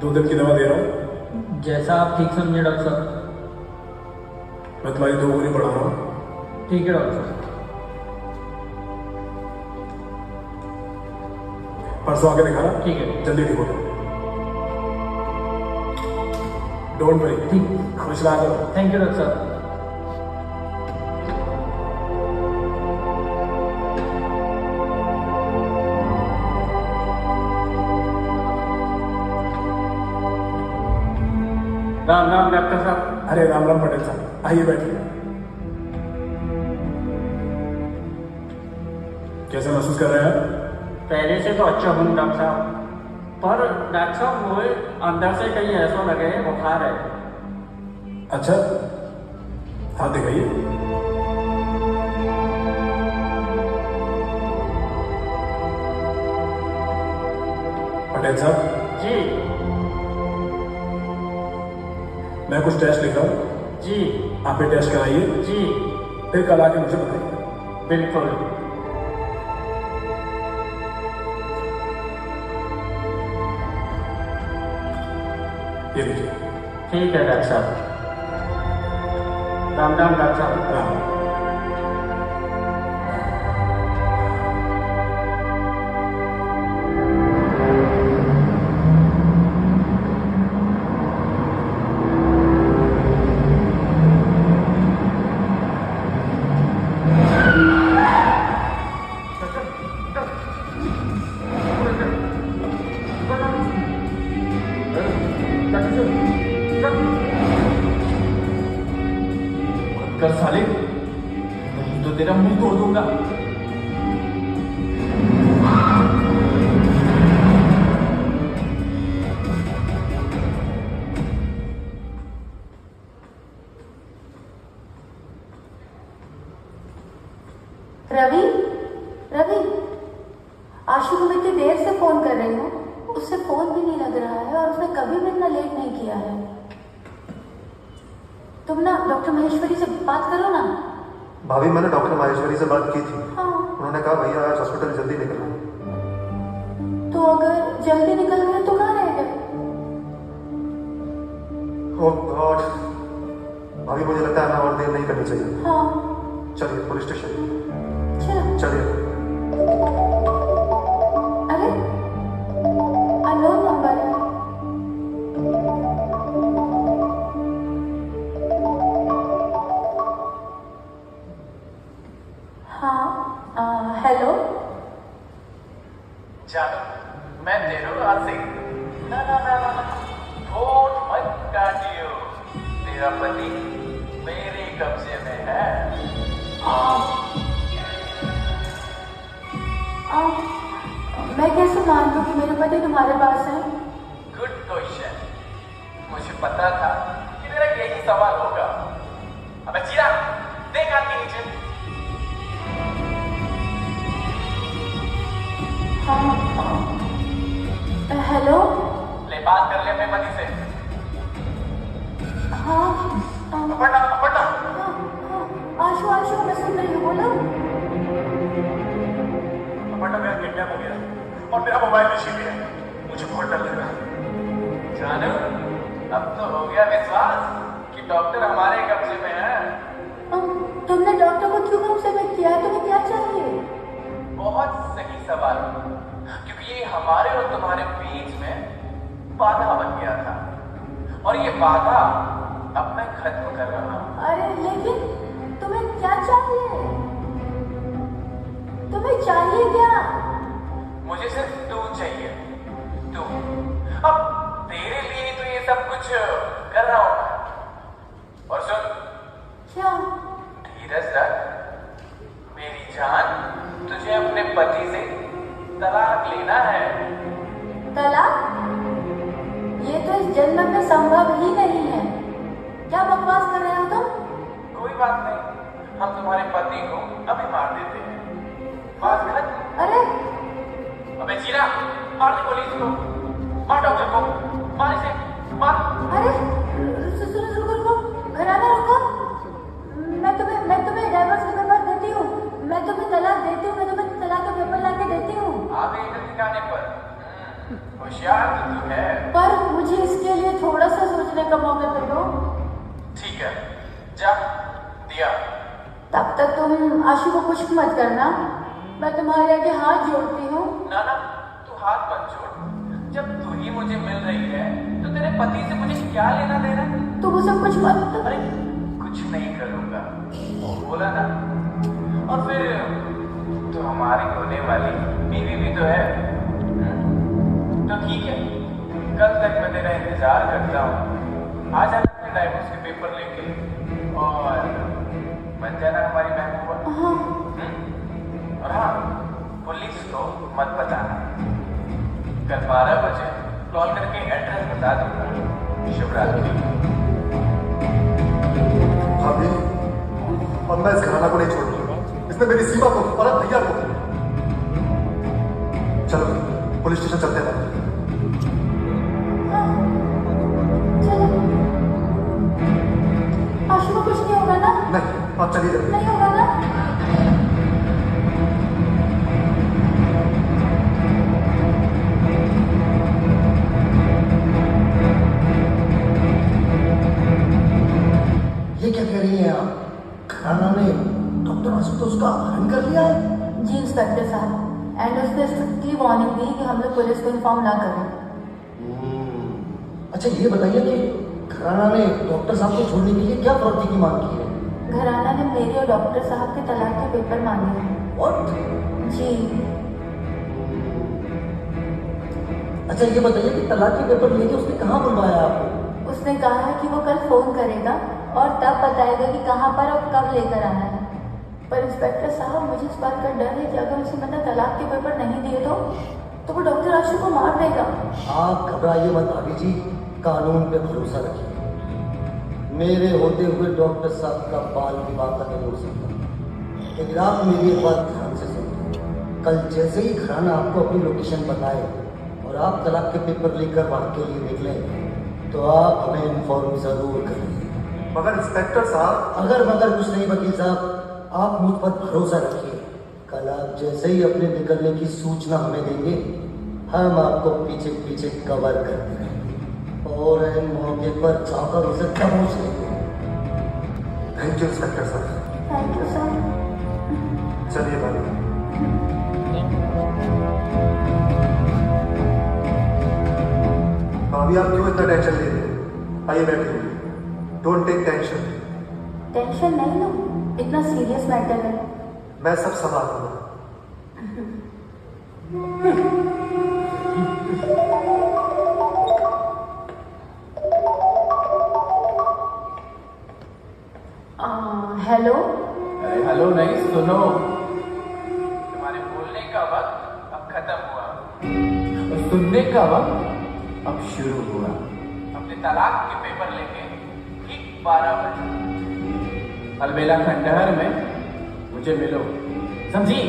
2 दिन की दवा दे रहा हूँ। जैसा आप ठीक समझे डॉक्टर साहब। मैं तुम्हारी 2 गोली बढ़ा रहा हूँ। ठीक है डॉक्टर साहब। परसों आके दिखाना। ठीक है। जल्दी ठीक हो। Don't worry. ठीक। खुश रहा करो। थैंक यू डॉक्टर साहब। राम राम डॉक्टर साहब। अरे राम राम पटेल साहब, आइए बैठिए। कैसा महसूस कर रहे हैं आप? पहले से तो अच्छा हूँ डॉक्टर साहब, पर डॉक्टर साहब वो अंदर से कहीं ऐसा लगे बुखार है। अच्छा, हाथ दिखाइए। पटेल साहब जी। मैं कुछ टेस्ट लिख रहा हूँ जी। आप ये टेस्ट कराइए जी। फिर कल आके मुझे बताइए। बिल्कुल। ये लीजिए। ठीक है डॉक्टर साहब। राम राम डॉक्टर साहब। राम। कर साले, नहीं तो तेरा मुंह तोड़ दूंगा। रवि, रवि, आशु को मैं इतनी देर से फोन कर रही हूँ, उससे फोन भी नहीं लग रहा है और उसने कभी भी इतना लेट नहीं किया है। तुम ना डॉक्टर महेश्वरी से बात करो ना। भाभी, मैंने डॉक्टर माहेश्वरी से बात की थी। हाँ। उन्होंने कहा भैया आज हॉस्पिटल जल्दी निकलना। तो अगर जल्दी निकल गए तो कहाँ रह गए? ओह गॉड, भाभी मुझे लगता है हमें और देर नहीं करनी चाहिए। हाँ। चलिए पुलिस स्टेशन। चलिए। अरे अननोन नंबर है। मान लो कि मेरे पति तुम्हारे पास है? Good question. मुझे पता था कि मेरा यही सवाल होगा। अबे चीरा, देख हाथ के नीचे। हाँ। हेलो। ले बात कर ले अपने पति से। हाँ। पढ़ना। आशु आशु मैं सुन रही हूँ, बोलो। अपर्णा मेरा किडनैप हो गया और मेरा मोबाइल भी छीन लिया। मुझे बहुत डर लग रहा है। जानू, अब तो हो गया विश्वास कि डॉक्टर हमारे कब्जे में है। तुमने डॉक्टर को क्यों हमसे मिल किया? तुम्हें क्या चाहिए? बहुत सही सवाल, क्योंकि ये हमारे और तुम्हारे बीच में बाधा बन गया था और ये बाधा अब मैं खत्म कर रहा हूँ। अरे लेकिन तुम्हें क्या चाहिए? तुम्हें चाहिए क्या? मुझे सिर्फ तू चाहिए, तू। अब तेरे लिए तो ये सब कुछ कर रहा हूं मैं। और सुन, क्या? धीरज रख मेरी जान, तुझे अपने पति से तलाक लेना है। तलाक? ये तो इस जन्म में संभव ही नहीं है। क्या बकवास कर रहे हो तुम? कोई बात नहीं, हम तुम्हारे पति को अभी मार देते हैं। बात खत्म। अरे अबे जीरा, मार दे पुलिस को, मार डॉक्टर को, मार इसे, मार। अरे रुको, घराना रुको। मैं तुम्हें डाइवोर्स के पेपर देती हूँ। मैं तुम्हें तलाक देती हूँ। मैं तुम्हें तलाक के पेपर लाके देती हूँ। आ गई इधर ठिकाने पर। होशियार तो तू है। पर मुझे इसके लिए थोड़ा सा सोचने का मौका तो दो। ठीक है, जा दिया। तब तक तुम आशु को कुछ मत करना। मैं तुम्हारे आगे हाथ जोड़ती हूँ। ना, तू हाथ मत जोड़। जब तू ही मुझे मिल रही है तो तेरे पति से मुझे क्या लेना देना? तुम उसे कुछ मत। अरे कुछ नहीं करूंगा, बोला ना। और फिर तो हमारी होने वाली बीवी भी तो है। तो ठीक है, कल तक मैं तेरा इंतजार करता हूँ। आ जाना अपने डाइवोर्स के पेपर लेके और बन जाना हमारी महबूबा। और हाँ, पुलिस को मत बताना। कल 12 बजे कॉल करके एड्रेस बता दूंगा। शुभ रात्रि। भाभी, और मैं इस घराना को नहीं छोड़ूंगा। इसने मेरी सीमा को और अब भैया को। चलो पुलिस स्टेशन चलते हैं। आशु को कुछ नहीं होगा ना? नहीं, आप चलिए। नहीं होगा ना? ये क्या कह रही हैं आप? घराना ने डॉक्टर आशुतोष का अपहरण कर लिया है? जी इंस्पेक्टर साहब, एंड उसने स्ट्रिक्टली वार्निंग दी कि हम लोग पुलिस को इन्फॉर्म ना करें। अच्छा ये बताइए कि घराना ने डॉक्टर साहब को छोड़ने के लिए क्या प्रवृत्ति की मांग की है? घराना ने मेरे और डॉक्टर साहब के तलाक के पेपर मांगे हैं। और जी। अच्छा ये बताइए कि तलाक के पेपर लेके उसने कहाँ बुलवाया आपको? उसने कहा है कि वो कल फोन करेगा और तब बताएगा कि कहाँ पर और कब लेकर आना है। पर इंस्पेक्टर साहब, मुझे इस बात का डर है कि अगर उसे मैंने तलाक के पेपर नहीं दिए तो वो डॉक्टर आशु को मार देगा। आप घबराइए मत भाभी जी, कानून पे भरोसा रखिए। मेरे होते हुए डॉक्टर साहब का बाल विवाह का नहीं हो सकता। लेकिन आप मेरी एक बात ध्यान से सुनिए। कल जैसे ही घराना आपको अपनी लोकेशन बताए और आप तलाक के पेपर लेकर वहाँ के लिए निकले तो आप हमें इन्फॉर्म जरूर करिए। मगर इंस्पेक्टर साहब। अगर मगर कुछ नहीं वकील साहब, आप मुझ पर भरोसा रखिए। कल आप जैसे ही अपने निकलने की सूचना हमें देंगे, हम आपको पीछे पीछे कवर करते रहेंगे और इन मौके पर जाकर उसे दबोच लेंगे। थैंक यू इंस्पेक्टर साहब। Thank you sir. चलिए भाभी। भाभी आप क्यों इतना टेंशन ले रहे हैं? आइए बैठिए। Don't take tension. टेंशन नहीं लो, इतना सीरियस मैटर है। मैं सब संभालूंगा। हेलो। अरे हेलो नहीं, सुनो। तुम्हारे बोलने का वक्त अब खत्म हुआ। का वक्त अब शुरू हुआ। अपने तलाक के पेपर लेके ठीक 12 बजे अलबेला खंडहर में मुझे मिलो, समझी?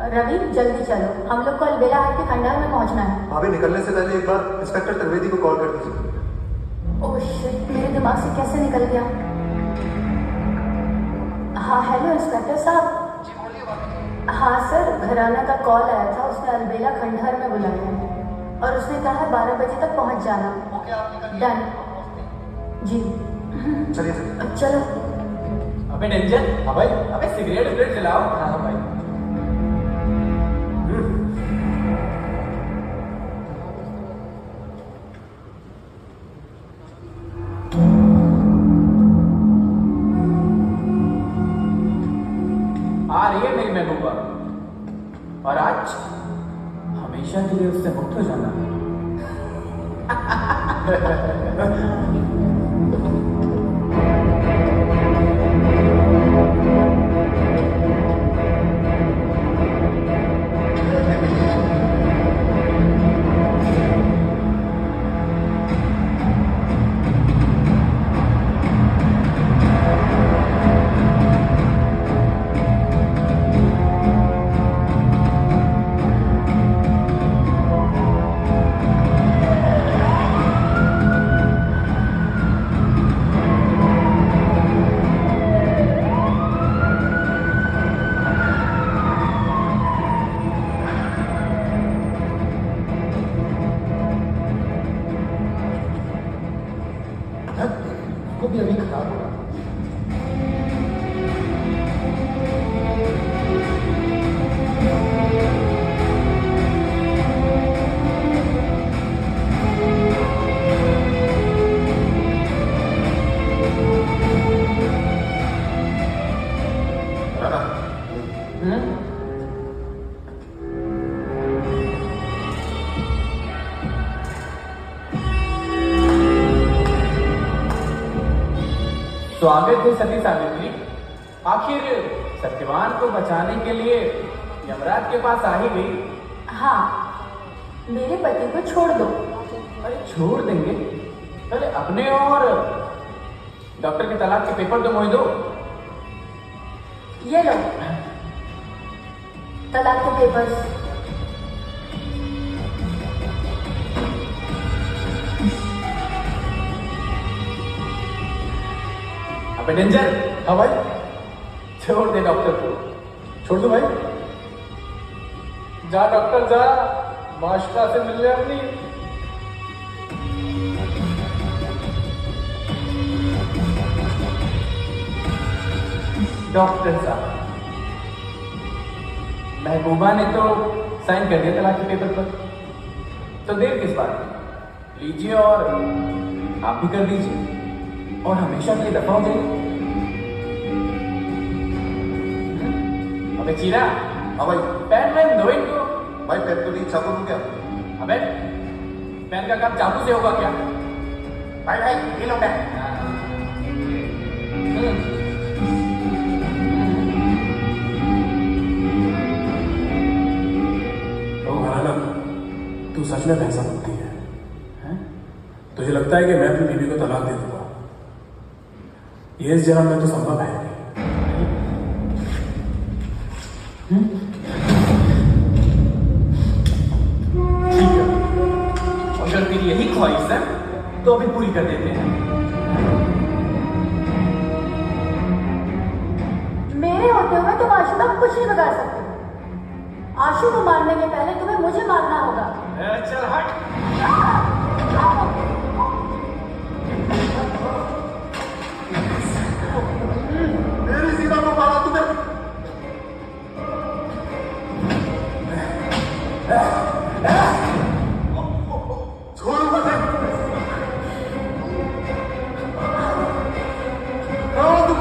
रवि जल्दी चलो, हम लोग को अलबेला हाट के खंडहर में पहुंचना है। भाभी निकलने से पहले एक बार इंस्पेक्टर त्रिवेदी को कॉल कर दीजिए। ओह शिट, मेरे दिमाग से कैसे निकल गया। हाँ हेलो इंस्पेक्टर साहब। हाँ सर, घराना का कॉल आया था, उसने अलबेला खंडहर में बुलाया है और उसने कहा है 12 बजे तक पहुंच जाना। डन जी। चलिए चलो। अबे डेंजर, हाँ भाई, अबे सिगरेट जलाओ। हाँ भाई। आ रही है मेरी महबूबा और आज हमेशा के लिए उससे मुक्त हो जाना। को भी अभी खराब होगा। स्वागत है सती सावित्री। आखिर सत्यवान को बचाने के लिए यमराज के पास आ ही गई। हाँ, मेरे पति को छोड़ दो। अरे छोड़ देंगे, पहले अपने और डॉक्टर के तलाक के पेपर तो मोह दो। ये लो तलाक के पेपर्स। अबे डेंजर, हाँ भाई, छोड़ दे डॉक्टर को। छोड़ दो भाई। जा डॉक्टर जा, मास्टर से मिल ले अपनी। डॉक्टर साहब, महबूबा ने तो साइन कर दिया तलाक के पेपर पर, तो देर किस बात की? लीजिए और आप भी कर दीजिए और हमेशा के लिए दफा हो जाइए। अबे चीरा, हाँ भाई। पैन वैन धो इनको। भाई पैन तो नहीं, चाकू दूं क्या? अबे पैन का काम चाकू से होगा क्या? भाई भाई ये लो पैन। ओ घराना, तू सच में पैसा बनती है? तुझे लगता है कि मैं अपनी बीवी को तलाक दे दूंगा? ये इस जन्म में तो संभव है नहीं। ठीक है, अगर तेरी यही ख्वाहिश है तो अभी पूरी कर देते हैं। मेरे होते हुए तुम आशु का कुछ नहीं बिगाड़ सकते। आशु को मारने के पहले तुम्हें मुझे मारना होगा। चल हट। मेरी सीता को मारा तूने। छोड़ो मुझे। कहाँ तुम?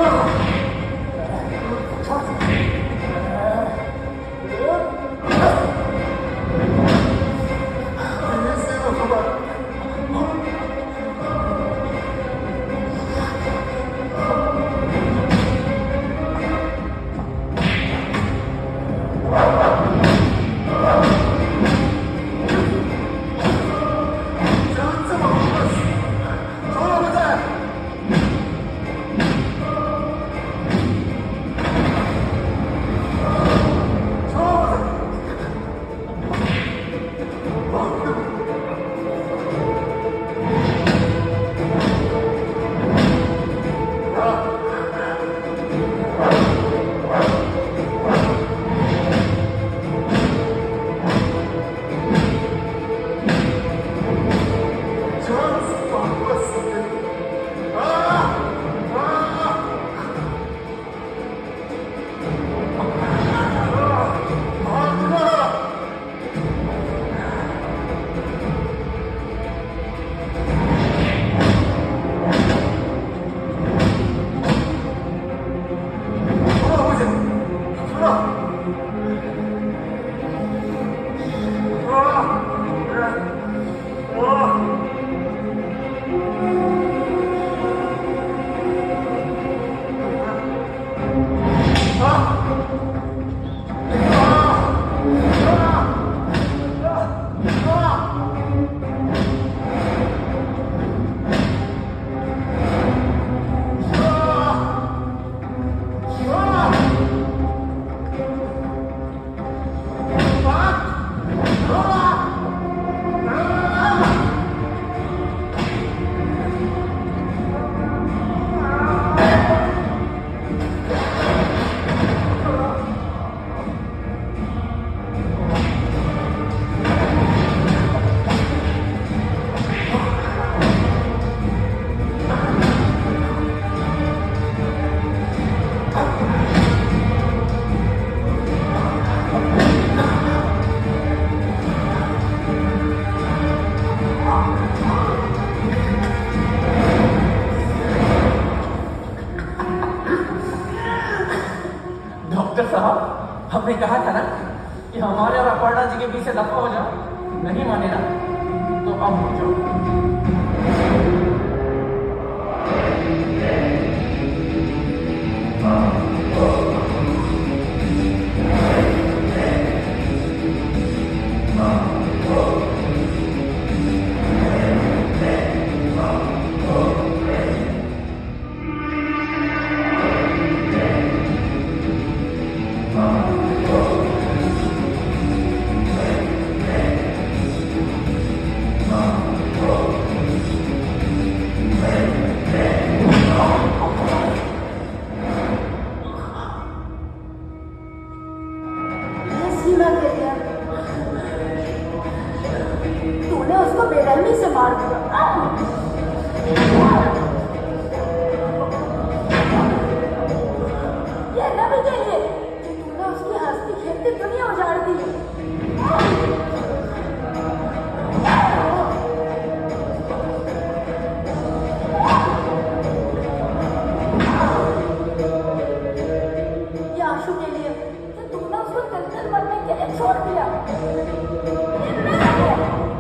हमने कहा था ना कि हमारे और अपर्णा जी के बीच से दफा हो जाओ। नहीं माने ना तो अब हो जाओ। ये सीमा के लिए तूने उसको बेरहमी से मार दिया। ये रवि के लिए कि तूने उसकी हंसती खेलती दुनिया उजाड़ दी। ये आशु के लिए कि तूने उसको तिल बनने के लिए छोड़ दिया। ये मेरे लिए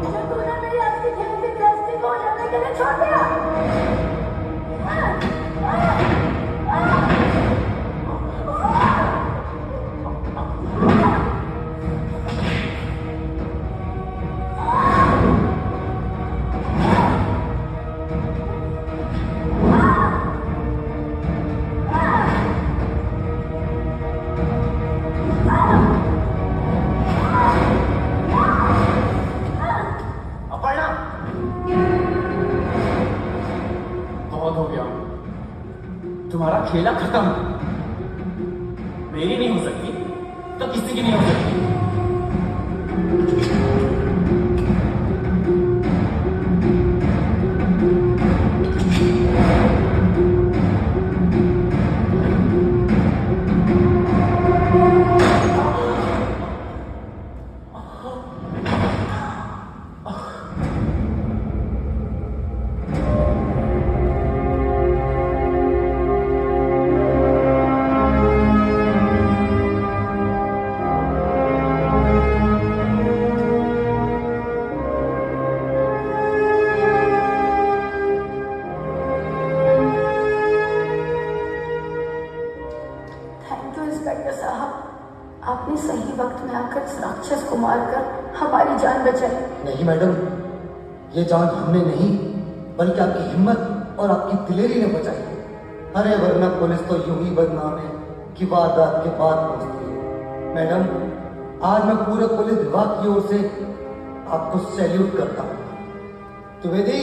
जो तूने मेरी हंसती खेलती गृहस्थी को उजाड़ने के लिए छोड़ दिया। अपर्णा, बहुत हो गया। तुम्हारा खेला खत्म। मेरी नहीं हो सकती तो किसी की नहीं हो सकती। थैंक यू इंस्पेक्टर साहब, आपने सही वक्त में आकर इस राक्षस को मारकर हमारी जान बचाई। नहीं मैडम, ये जान हमने नहीं बल्कि आपकी हिम्मत और आपकी दिलेरी ने बचाई। अरे वरना पुलिस तो यूं ही बदनाम है कि वारदात के बाद पहुंचती है। मैडम, आज मैं पूरे पुलिस विभाग की ओर से आपको सैल्यूट करता हूँ। Trivedi,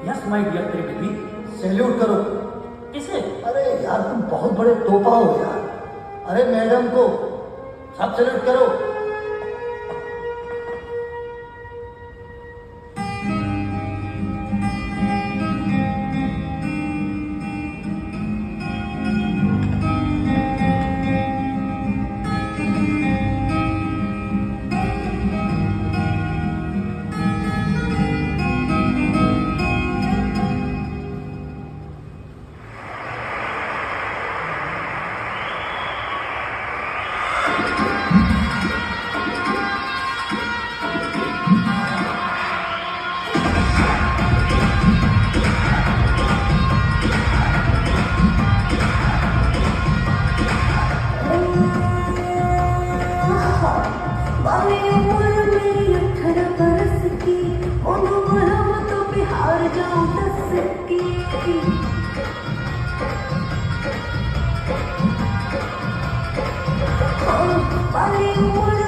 yes my dear Trivedi. Salute करो। किसे? अरे यार, तुम बहुत बड़े टोपा हो यार। अरे मैडम को सब सैल्यूट करो। बाली उम्र मेरी 18 बरस की, उन्हों बोलो तो बिहार जाऊं 10 की। बाली उम्र